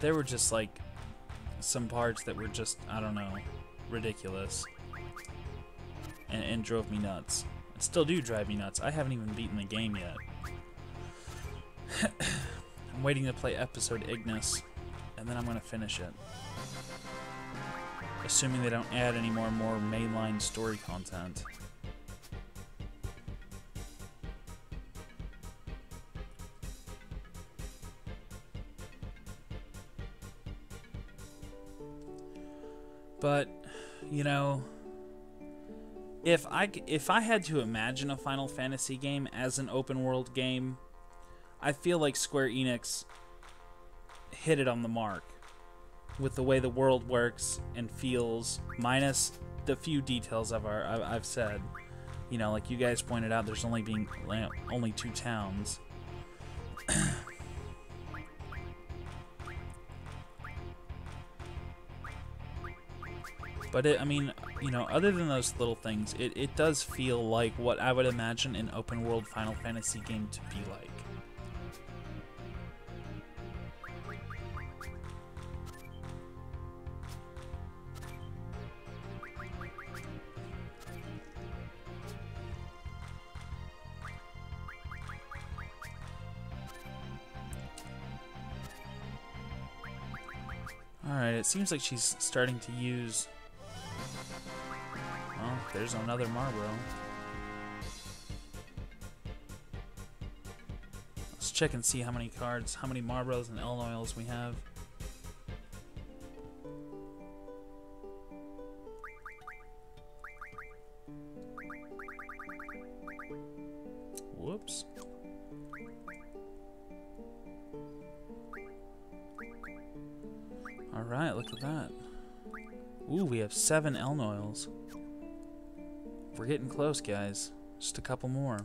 Speaker 1: There were just, like, some parts that were just, I don't know, ridiculous. And drove me nuts. And still do drive me nuts. I haven't even beaten the game yet. I'm waiting to play episode Ignis, and then I'm going to finish it. Assuming they don't add any more mainline story content. But, you know, if I had to imagine a Final Fantasy game as an open world game, I feel like Square Enix hit it on the mark with the way the world works and feels, minus the few details I've said. You know, like you guys pointed out, there's only 2 towns. But I mean, you know, other than those little things, it does feel like what I would imagine an open world Final Fantasy game to be like. Alright, it seems like she's starting to use... Well, there's another Marlboro. Let's check and see how many cards, how many Marlboros and Elnoils we have. Whoops. Alright, look at that. Ooh, we have 7 Elnoils. We're getting close, guys. Just a couple more.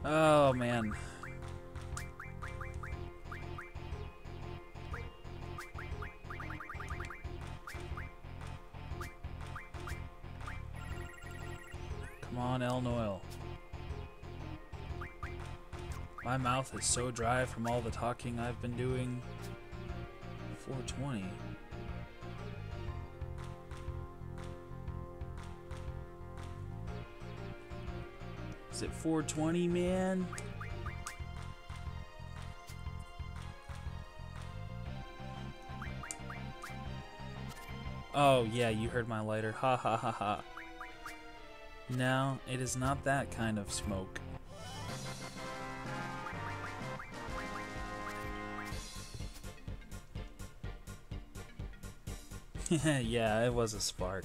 Speaker 1: Oh, man. Come on, Eln Oil. My mouth is so dry from all the talking I've been doing. 420. Is it 420, man? Oh, yeah, you heard my lighter. Ha ha ha ha. No, it is not that kind of smoke. Yeah, it was a spark.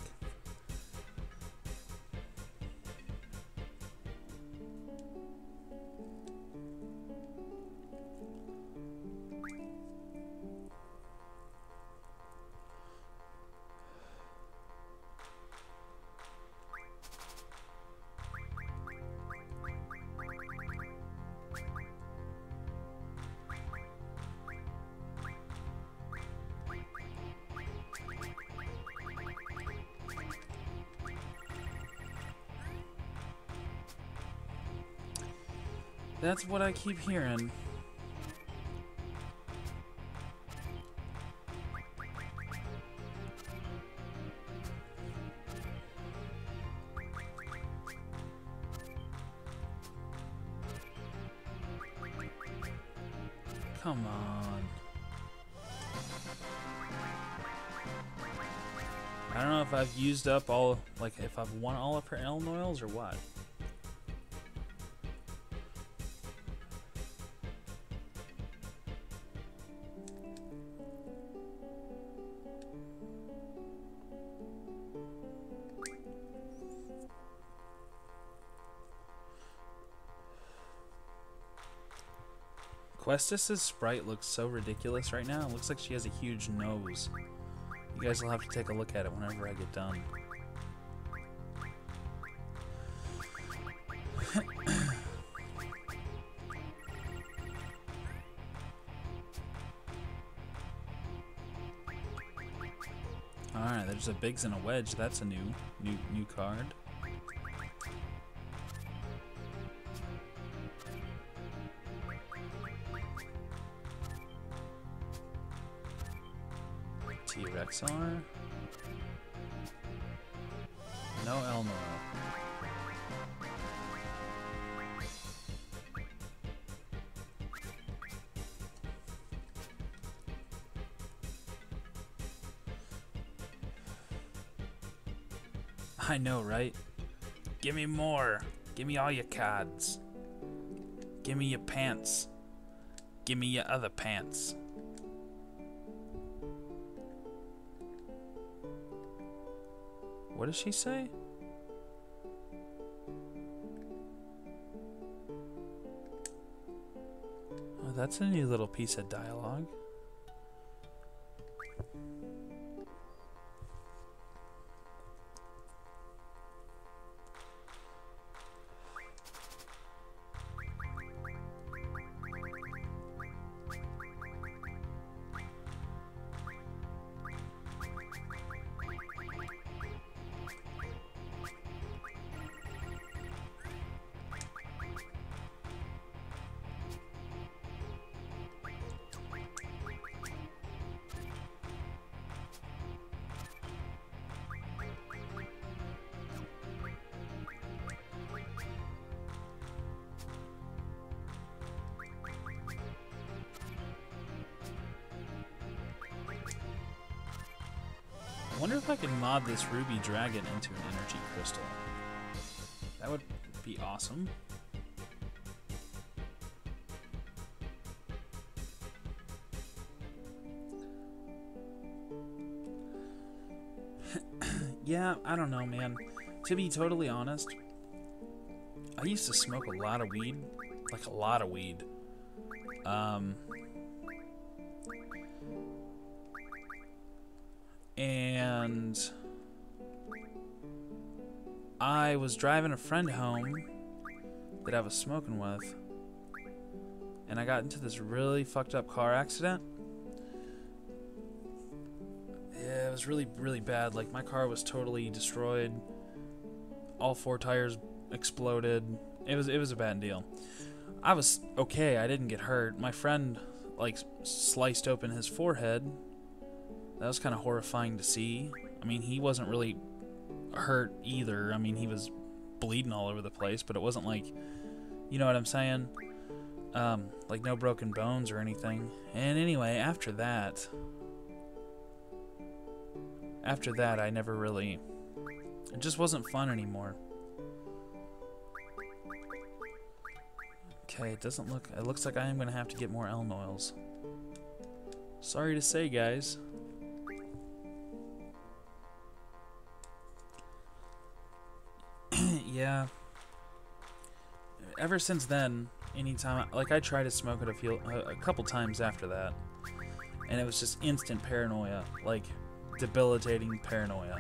Speaker 1: That's what I keep hearing. Come on. I don't know if I've used up all, like, if I've won all of her Eln Oils or what. Questus' sprite looks so ridiculous right now. It looks like she has a huge nose. You guys will have to take a look at it whenever I get done. Alright, there's a Biggs and a Wedge. That's a new card. T-Rexar. No Eln Oil. I know, right? Give me more. Give me all your cards. Give me your pants. Give me your other pants. What does she say? Oh, that's a new little piece of dialogue. I wonder if I can mod this ruby dragon into an energy crystal. That would be awesome. Yeah, I don't know, man. To be totally honest, I used to smoke a lot of weed. Like, a lot of weed. And I was driving a friend home that I was smoking with, and I got into this really fucked up car accident. Yeah, it was really, really bad. Like, my car was totally destroyed. All 4 tires exploded. It was a bad deal. I was okay. I didn't get hurt. My friend like sliced open his forehead. That was kind of horrifying to see. I mean, he wasn't really hurt either. I mean, he was bleeding all over the place, but it wasn't like, you know what I'm saying? Like no broken bones or anything. And anyway, after that, I never really, it just wasn't fun anymore. Okay, it looks like I am gonna have to get more elm oils. Sorry to say, guys. Yeah. Ever since then, anytime, like I tried to smoke it a couple times after that, and it was just instant paranoia, like debilitating paranoia.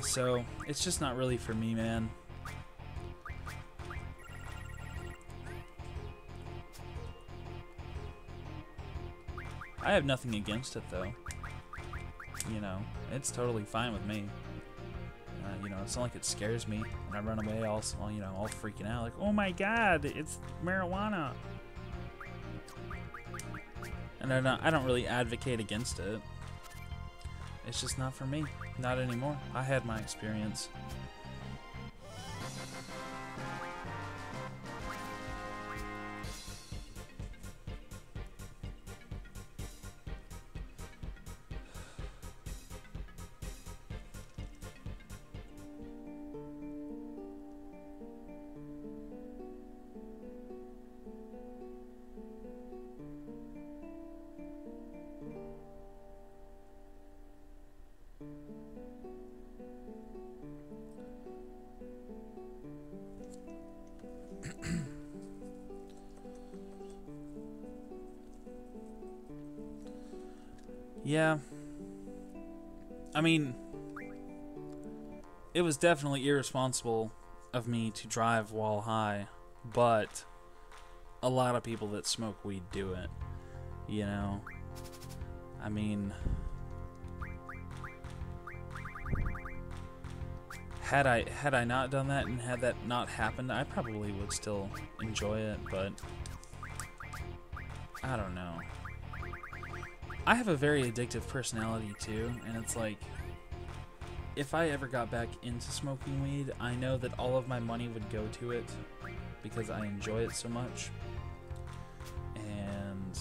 Speaker 1: So it's just not really for me, man. I have nothing against it though. You know, it's totally fine with me. You know, it's not like it scares me when I run away all freaking out, like, oh my god, it's marijuana. And I don't really advocate against it. It's just not for me. Not anymore. I had my experience. Yeah. I mean, it was definitely irresponsible of me to drive while high, but a lot of people that smoke weed do it, you know? I mean, had I not done that and had that not happened, I probably would still enjoy it, but I don't know. I have a very addictive personality too, and it's like, if I ever got back into smoking weed, I know that all of my money would go to it because I enjoy it so much. And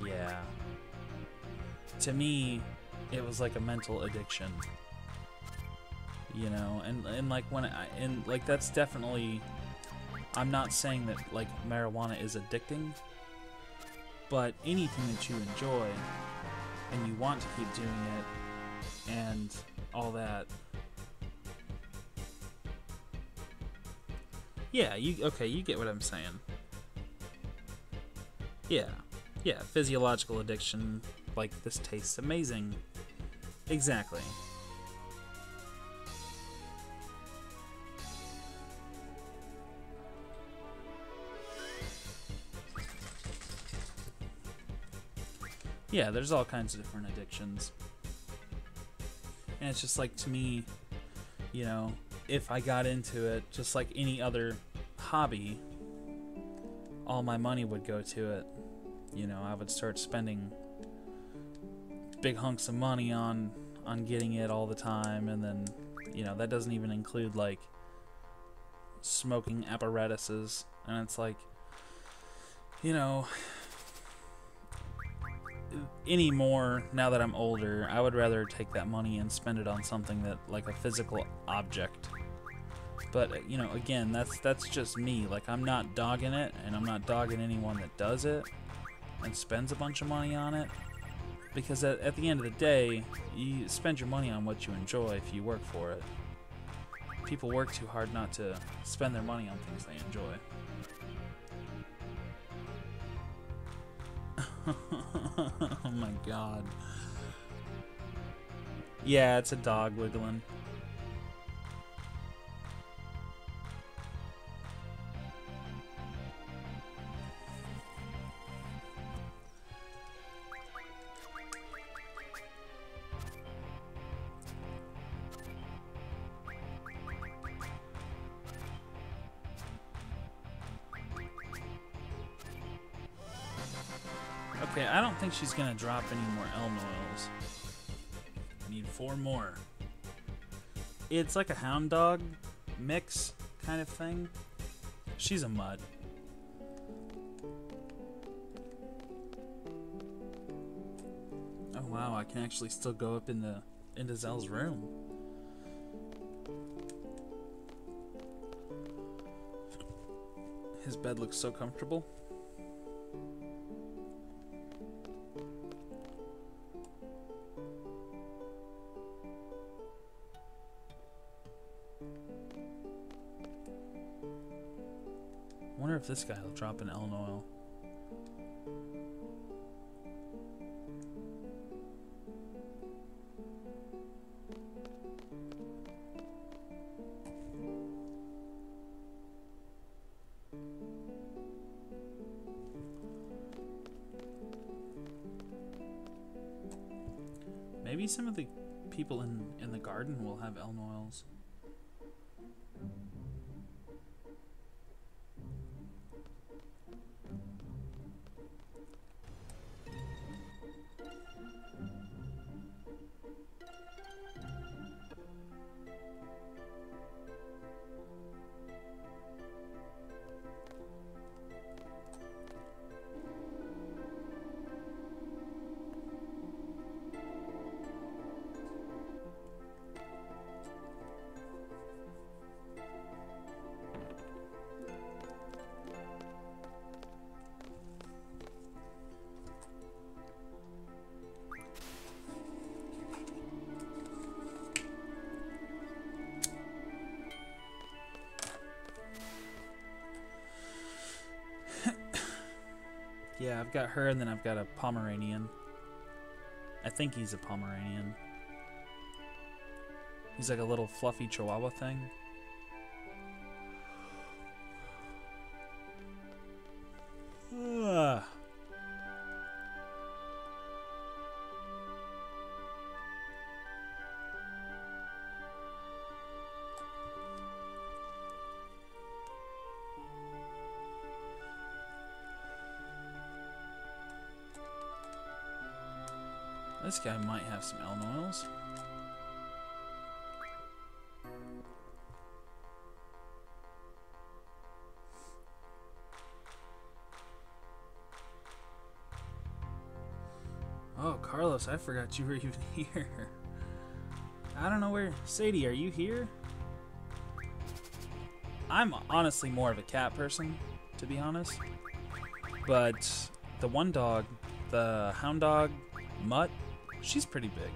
Speaker 1: yeah, to me, it was like a mental addiction, you know. And like that's definitely, I'm not saying that like marijuana is addicting. But anything that you enjoy and you want to keep doing it and all that. Yeah, you get what I'm saying. Yeah, physiological addiction, like this tastes amazing. Exactly. Yeah, there's all kinds of different addictions. And it's just like, to me, you know, if I got into it, just like any other hobby, all my money would go to it. You know, I would start spending big hunks of money on getting it all the time, and then, you know, that doesn't even include, like, smoking apparatuses. And it's like, you know, anymore, now that I'm older, I would rather take that money and spend it on something that, like, a physical object. But, you know, again, that's just me. Like, I'm not dogging it, and I'm not dogging anyone that does it and spends a bunch of money on it, because at the end of the day, you spend your money on what you enjoy if you work for it. People work too hard not to spend their money on things they enjoy. Oh my god. Yeah, it's a dog wiggling. Okay, I don't think she's gonna drop any more elm oils. Need 4 more. It's like a hound dog mix kind of thing. She's a mutt. Oh wow, I can actually still go up into Zell's room. His bed looks so comfortable. I wonder if this guy will drop an elm oil. Maybe some of the people in the garden will have elm oils. Yeah, I've got her, and then I've got a Pomeranian. I think he's a Pomeranian. He's like a little fluffy Chihuahua thing. Ugh. This guy might have some elm oils. Oh, Carlos, I forgot you were even here. I don't know where... Sadie, are you here? I'm honestly more of a cat person, to be honest. But the one dog, the hound dog, Mutt, she's pretty big.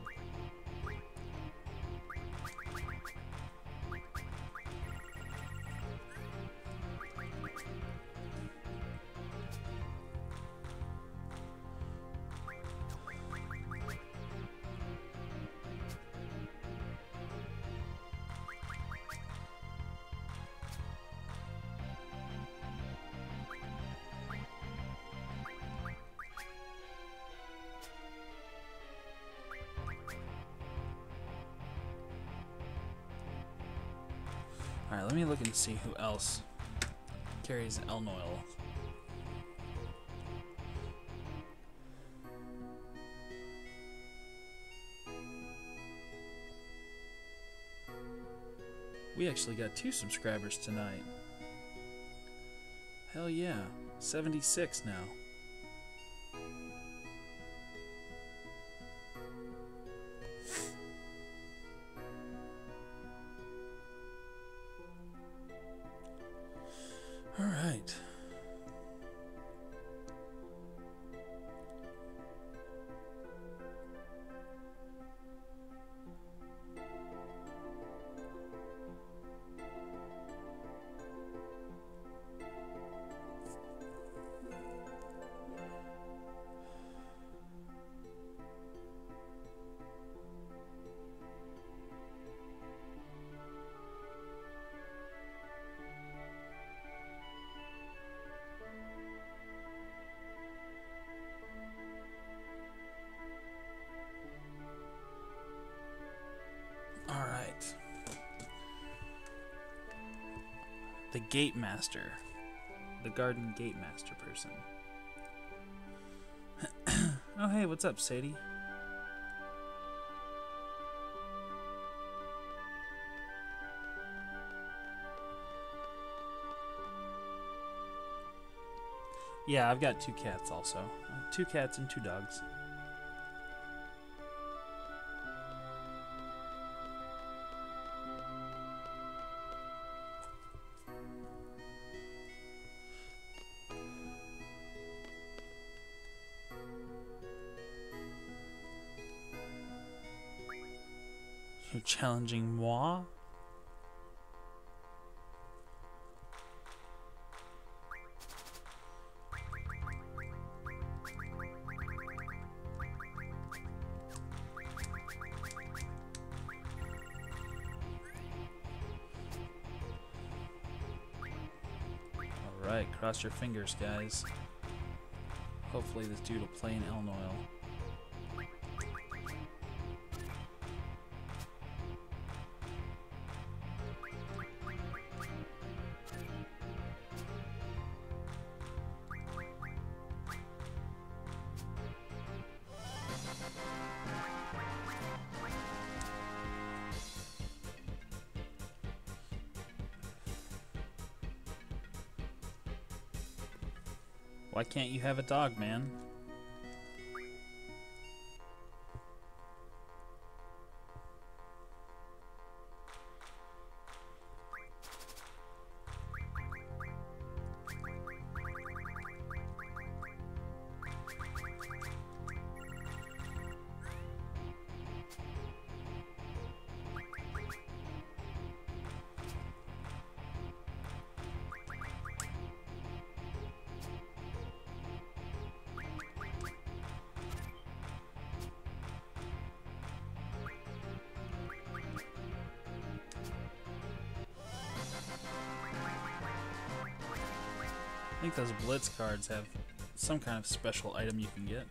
Speaker 1: Alright, let me look and see who else carries elm oil. We actually got 2 subscribers tonight. Hell yeah, 76 now. All right. The gate master. The garden gate master person. Oh, hey, what's up, Sadie? Yeah, I've got 2 cats also. 2 cats and 2 dogs. You're challenging moi? Alright, cross your fingers, guys. Hopefully this dude will play an Elnoil. Why can't you have a dog, man? I think those Blitz cards have some kind of special item you can get.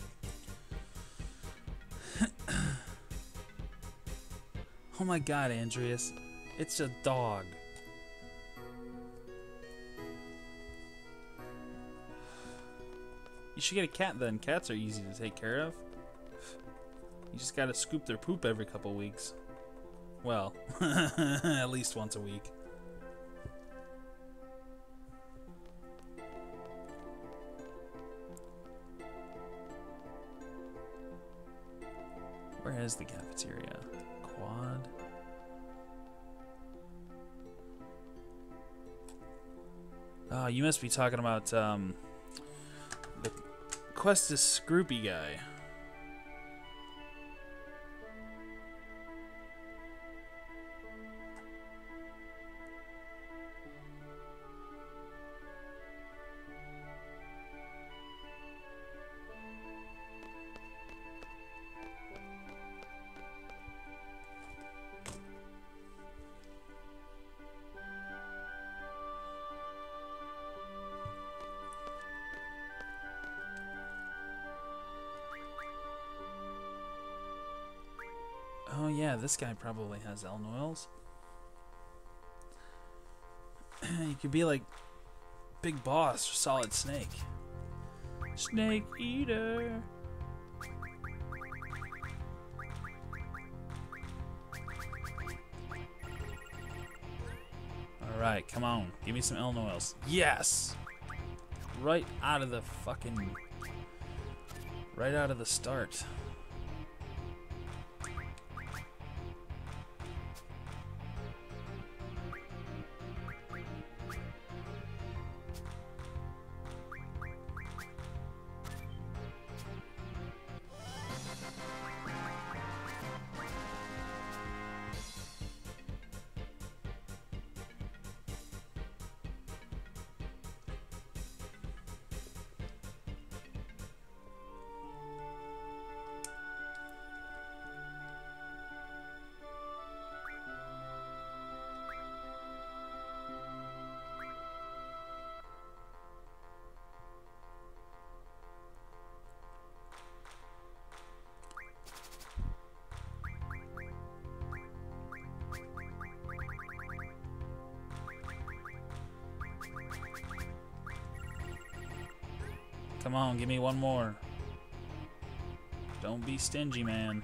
Speaker 1: Oh my god, Andreas. It's a dog. You should get a cat then. Cats are easy to take care of. You just gotta scoop their poop every couple weeks. Well, at least once a week. Where is the cafeteria? Quad. Oh, you must be talking about the Questus Groupie guy. Oh yeah, this guy probably has Elnoils. You could be like Big Boss or Solid Snake. Snake Eater. Alright, come on. Give me some Elnoils. Yes! Right out of the fucking... Right out of the start. Come on, give me one more. Don't be stingy, man.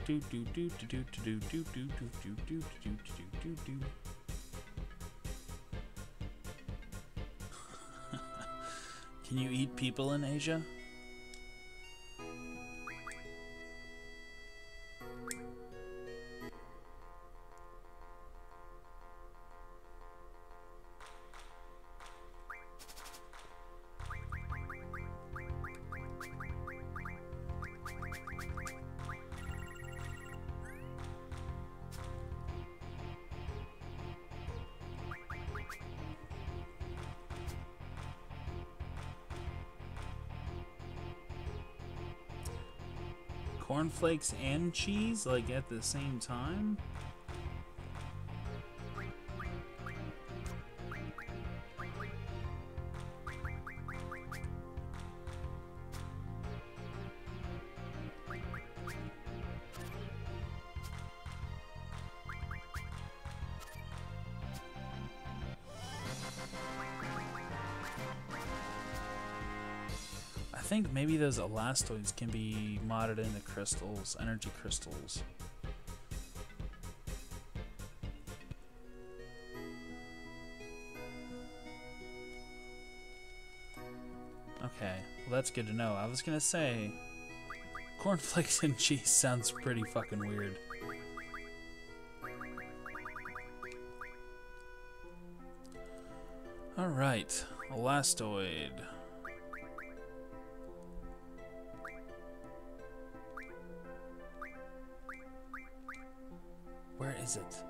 Speaker 1: Do do do do do do do do do do do do do do. Can you eat people in Asia? Cornflakes and cheese, like at the same time? I think maybe those elastoids can be modded into crystals, energy crystals. Okay, well that's good to know. I was gonna say, cornflakes and cheese sounds pretty fucking weird. Alright, elastoid. Where is it?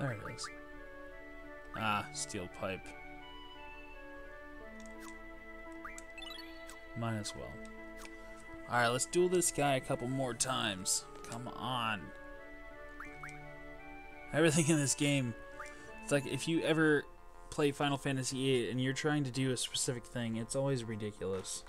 Speaker 1: There it is. Ah, steel pipe. Might as well. Alright, let's duel this guy a couple more times. Come on. Everything in this game, it's like if you ever play Final Fantasy VIII and you're trying to do a specific thing, it's always ridiculous.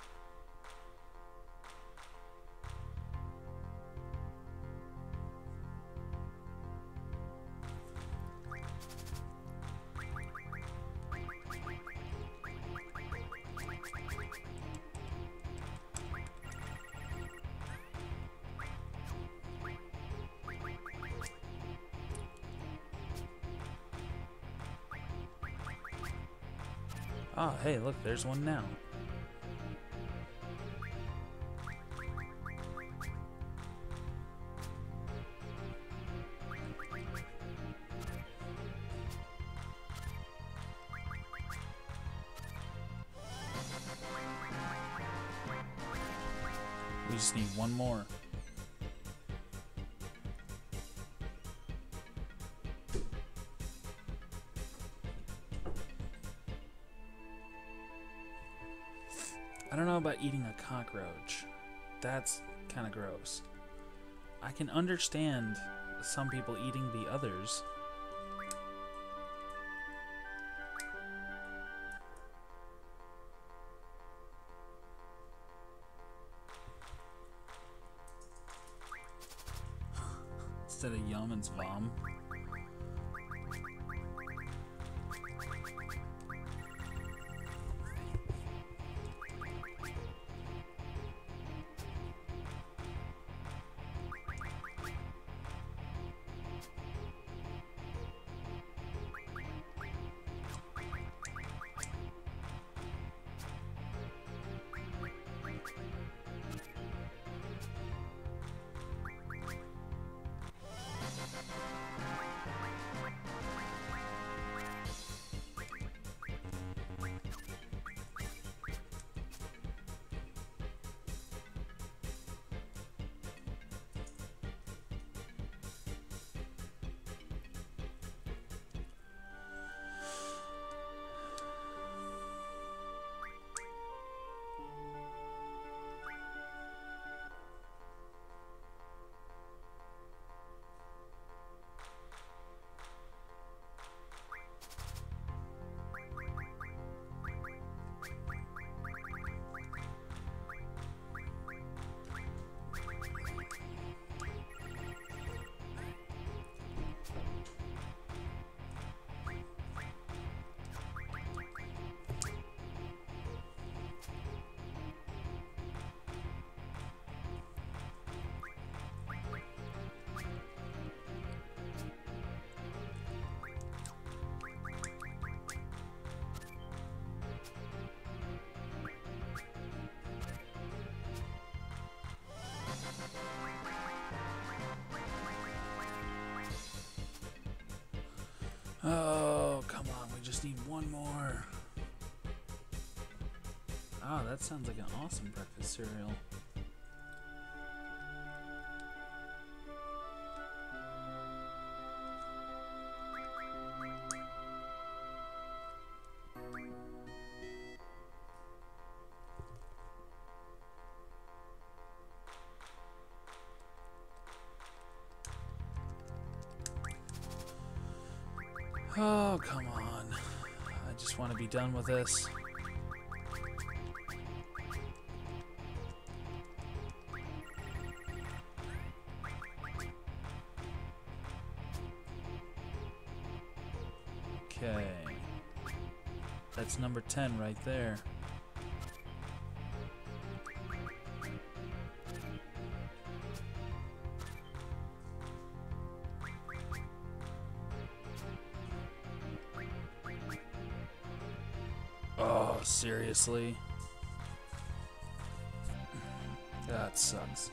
Speaker 1: Ah, hey, look, there's one now. We just need one more. I don't know about eating a cockroach. That's kind of gross. I can understand some people eating the others. Instead of yum, it's vom. Oh, come on. We just need one more. Oh, that sounds like an awesome breakfast cereal. Oh, come on. I just want to be done with this. Okay. That's number 10 right there. Oh, seriously? That sucks.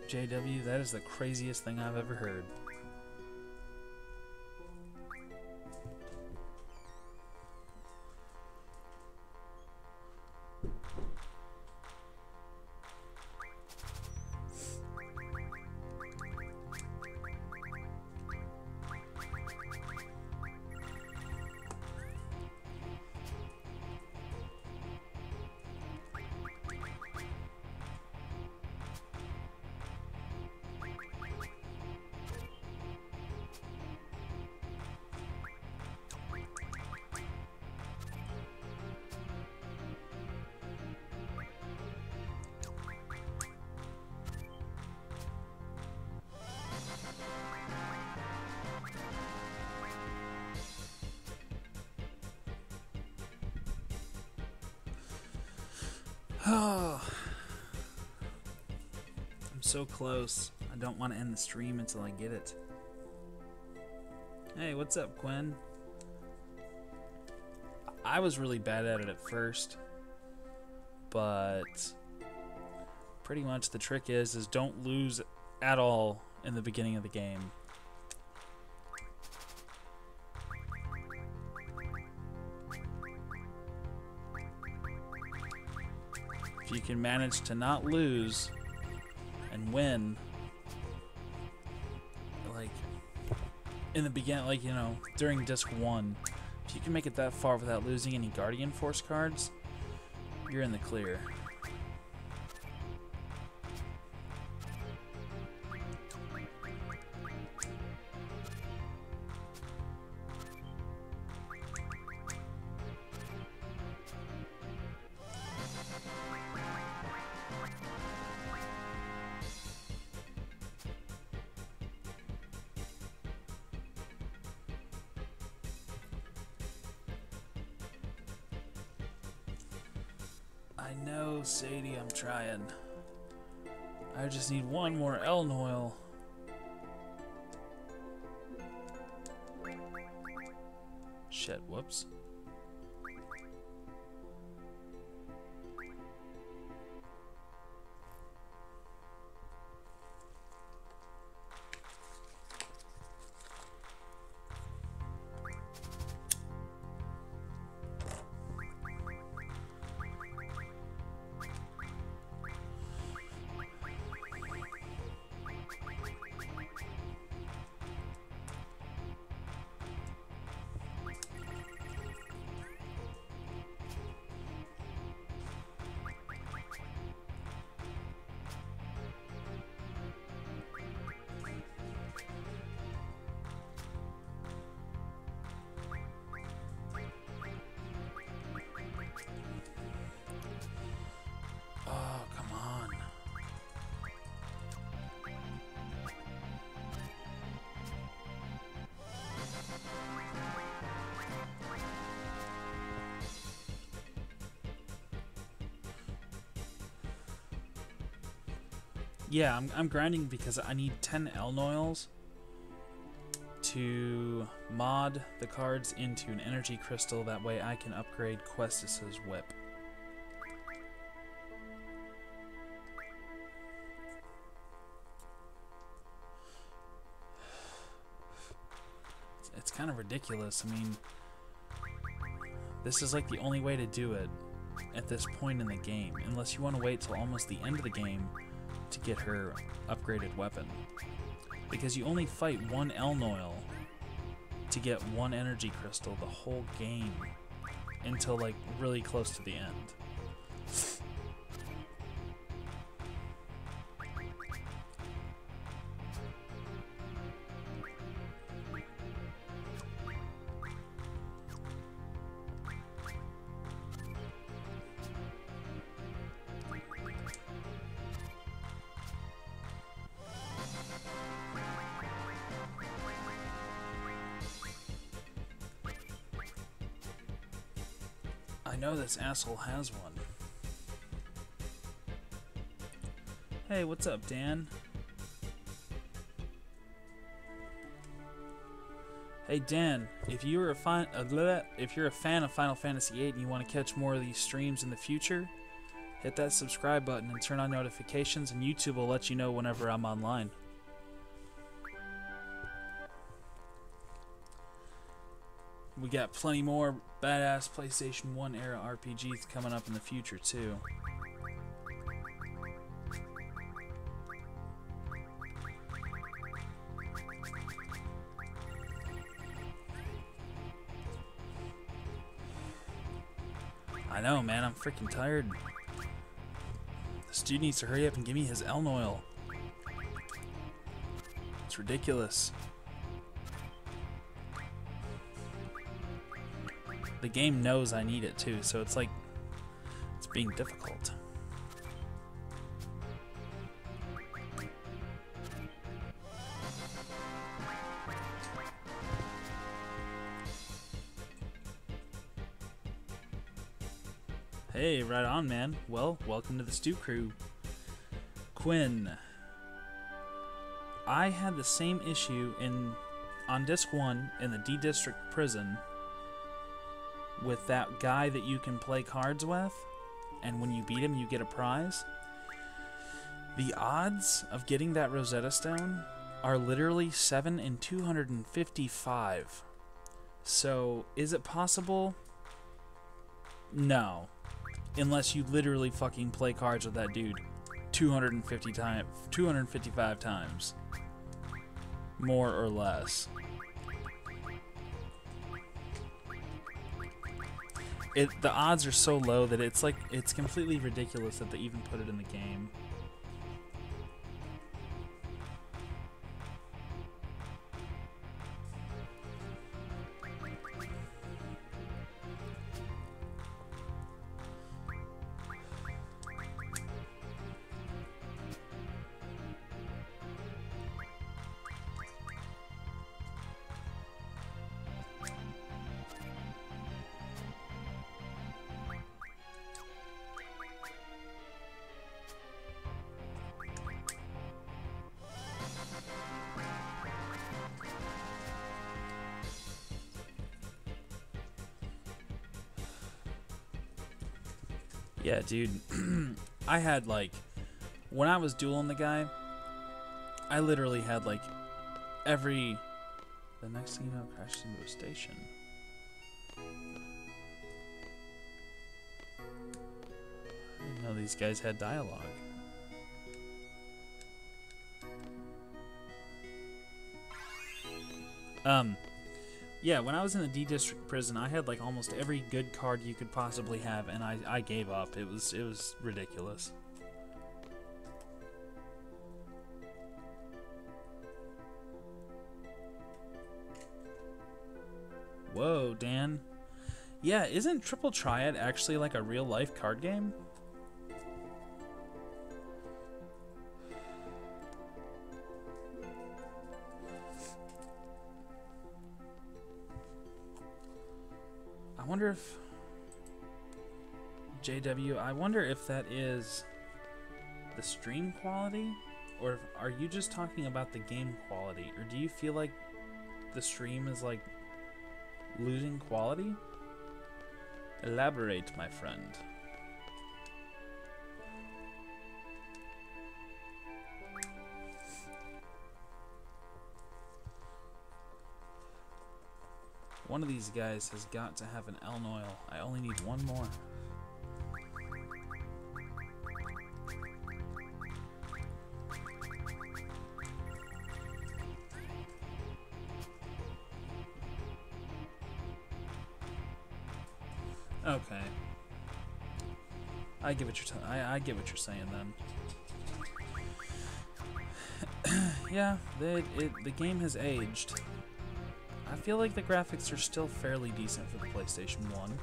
Speaker 1: JW, that is the craziest thing I've ever heard. Oh, I'm so close. I don't want to end the stream until I get it. Hey, what's up, Quinn? I was really bad at it at first, but pretty much the trick is don't lose at all in the beginning of the game. If you can manage to not lose and win, like in the beginning, like, you know, during disc 1, if you can make it that far without losing any Guardian Force cards, you're in the clear. I know, Sadie, I'm trying. I just need one more Eln oil. Shit, whoops. Yeah, I'm grinding because I need 10 Elnoils to mod the cards into an energy crystal. That way I can upgrade Questus's whip. It's kind of ridiculous. I mean, this is like the only way to do it at this point in the game, unless you want to wait till almost the end of the game to get her upgraded weapon. Because you only fight one Elnoil to get one energy crystal the whole game until like really close to the end. I know this asshole has one. Hey, what's up, Dan? Hey, Dan, if you're a fan of Final Fantasy VIII and you want to catch more of these streams in the future, hit that subscribe button and turn on notifications, and YouTube will let you know whenever I'm online. We got plenty more badass PlayStation 1 era RPGs coming up in the future too. I know, man, I'm freaking tired. This dude needs to hurry up and give me his Elnoil. It's ridiculous. The game knows I need it too, so it's like it's being difficult. Hey, right on, man. Well, welcome to the Stew Crew. Quinn. I had the same issue on Disc 1 in the D District prison with that guy that you can play cards with, and when you beat him you get a prize. The odds of getting that Rosetta Stone are literally 7 in 255. So, is it possible? No. Unless you literally fucking play cards with that dude 255 times. More or less. The odds are so low that it's like, it's completely ridiculous that they even put it in the game. Yeah, dude. I had, like, when I was dueling the guy, I literally had, like, the next thing you know, crashes into a station. I didn't know these guys had dialogue. Yeah, when I was in the D District prison, I had like almost every good card you could possibly have, and I gave up. It was ridiculous. Whoa, Dan. Yeah, isn't Triple Triad actually like a real life card game? I wonder if JW, I wonder if that is the stream quality Or are you just talking about the game quality? Or do you feel like the stream is like losing quality? Elaborate, my friend. One of these guys has got to have an elm oil. I only need one more. Okay. I get what you're saying then. Yeah, the game has aged. I feel like the graphics are still fairly decent for the PlayStation 1.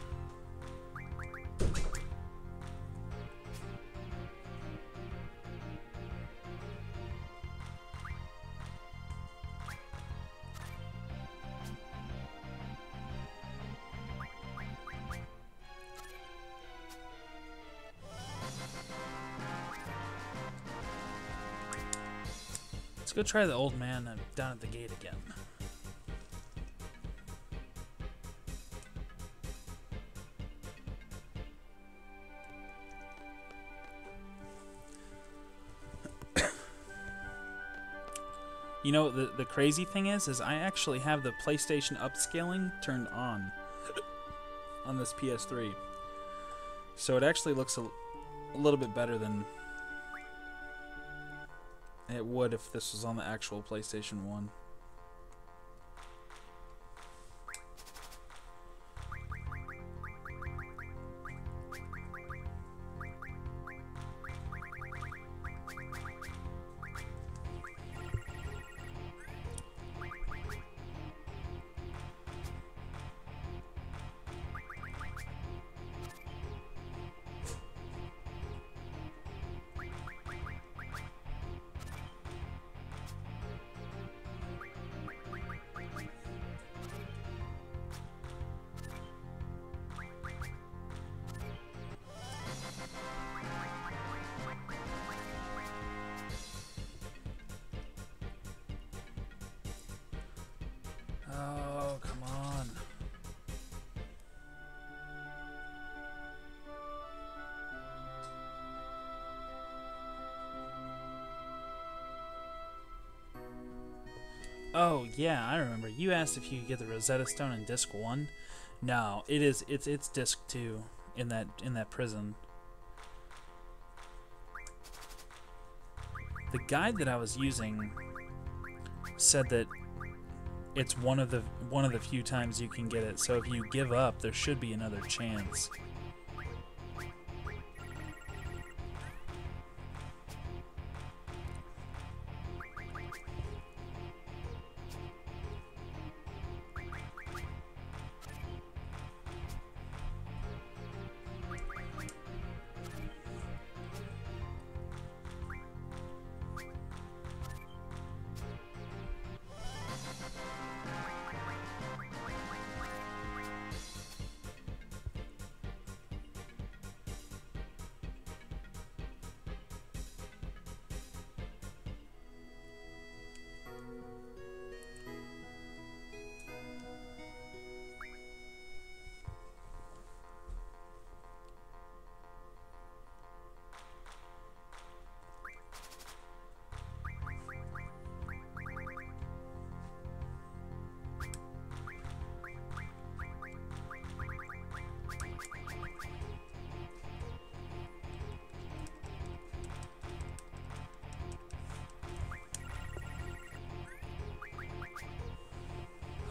Speaker 1: Let's go try the old man down at the gate again. You know, the crazy thing is I actually have the PlayStation upscaling turned on this PS3. So it actually looks a little bit better than it would if this was on the actual PlayStation 1. Oh, come on. Oh, yeah, I remember. You asked if you could get the Rosetta Stone in Disc 1. No, it's Disc 2 in that prison. The guide that I was using said that it's one of the few times you can get it. So if you give up, there should be another chance.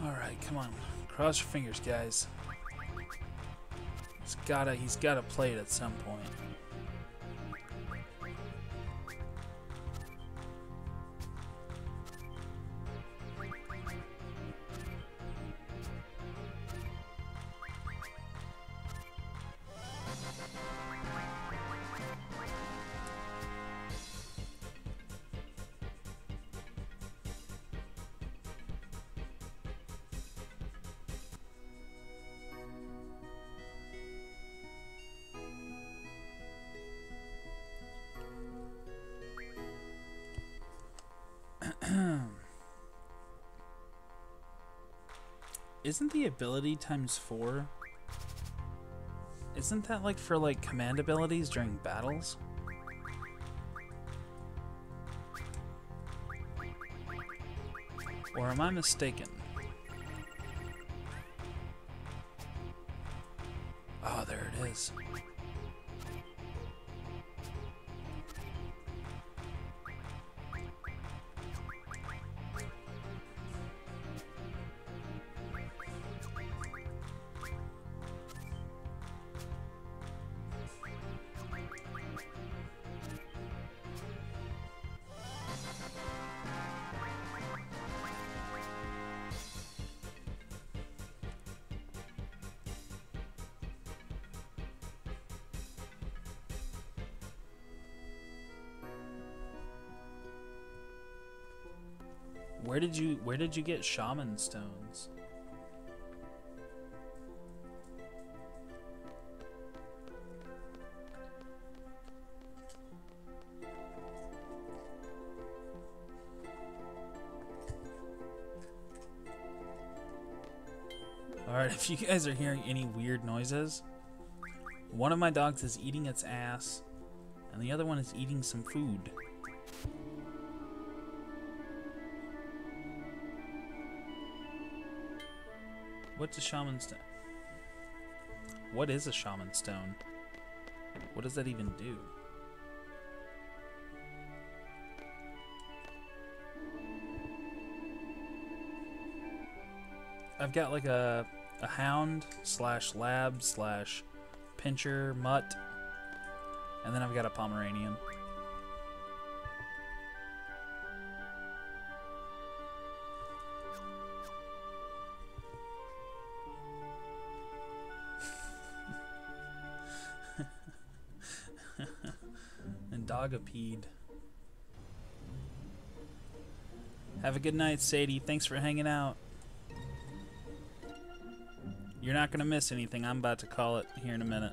Speaker 1: Alright, come on. Cross your fingers, guys. He's gotta play it at some point. Isn't the ability times 4? Isn't that like for like command abilities during battles? Or am I mistaken? Oh, there it is. Where did you get shaman stones? Alright, if you guys are hearing any weird noises, one of my dogs is eating its ass, and the other one is eating some food. What's a shaman stone? What is a shaman stone? What does that even do? I've got like a hound slash lab slash pincher mutt, and then I've got a Pomeranian. And Dogapede. Have a good night, Sadie. Thanks for hanging out. You're not gonna miss anything. I'm about to call it here in a minute.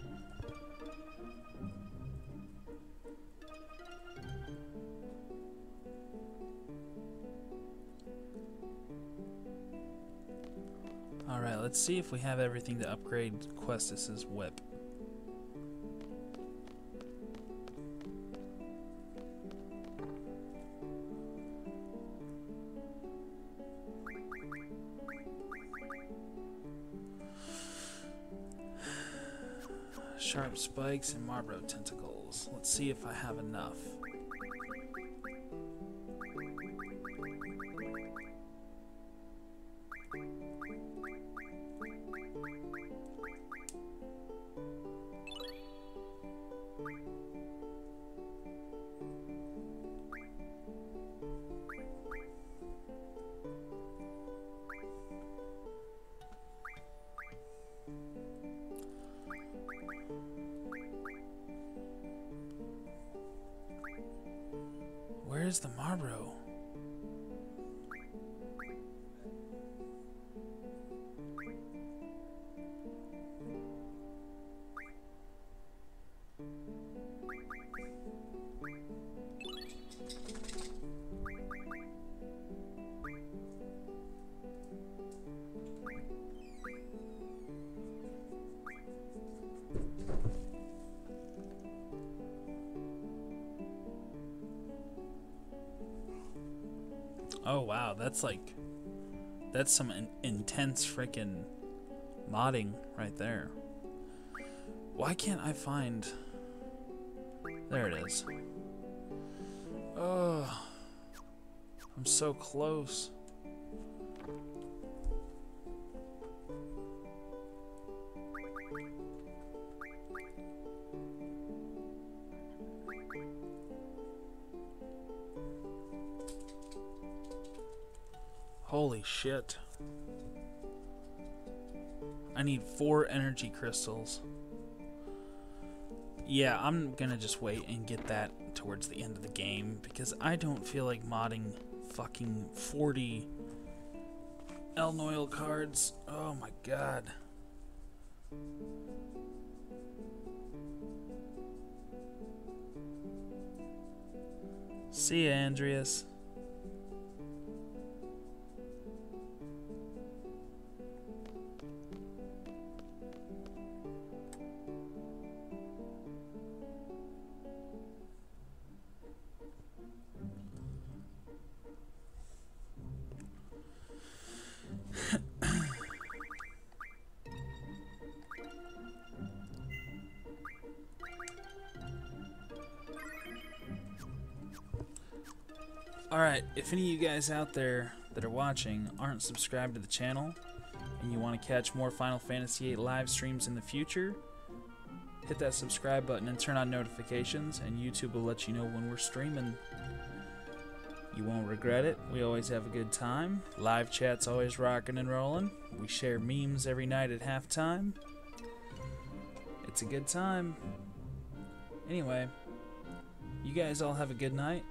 Speaker 1: Alright, let's see if we have everything to upgrade Questus's whip. Sharp spikes and Marlboro tentacles. Let's see if I have enough. Where's the Marlboro? Oh wow, that's some intense freaking modding right there. Why can't I find... There it is. Oh, I'm so close. Holy shit. I need 4 energy crystals. Yeah, I'm gonna just wait and get that towards the end of the game because I don't feel like modding fucking 40 Elnoil cards. Oh my god. See ya, Andreas. Alright, if any of you guys out there that are watching aren't subscribed to the channel and you want to catch more Final Fantasy VIII live streams in the future, hit that subscribe button and turn on notifications, and YouTube will let you know when we're streaming. You won't regret it. We always have a good time. Live chat's always rocking and rolling. We share memes every night at halftime. It's a good time. Anyway, you guys all have a good night.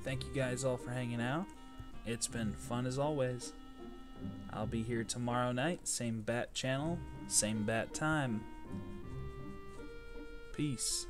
Speaker 1: Thank you guys all for hanging out. It's been fun as always. I'll be here tomorrow night, same bat channel, same bat time. Peace.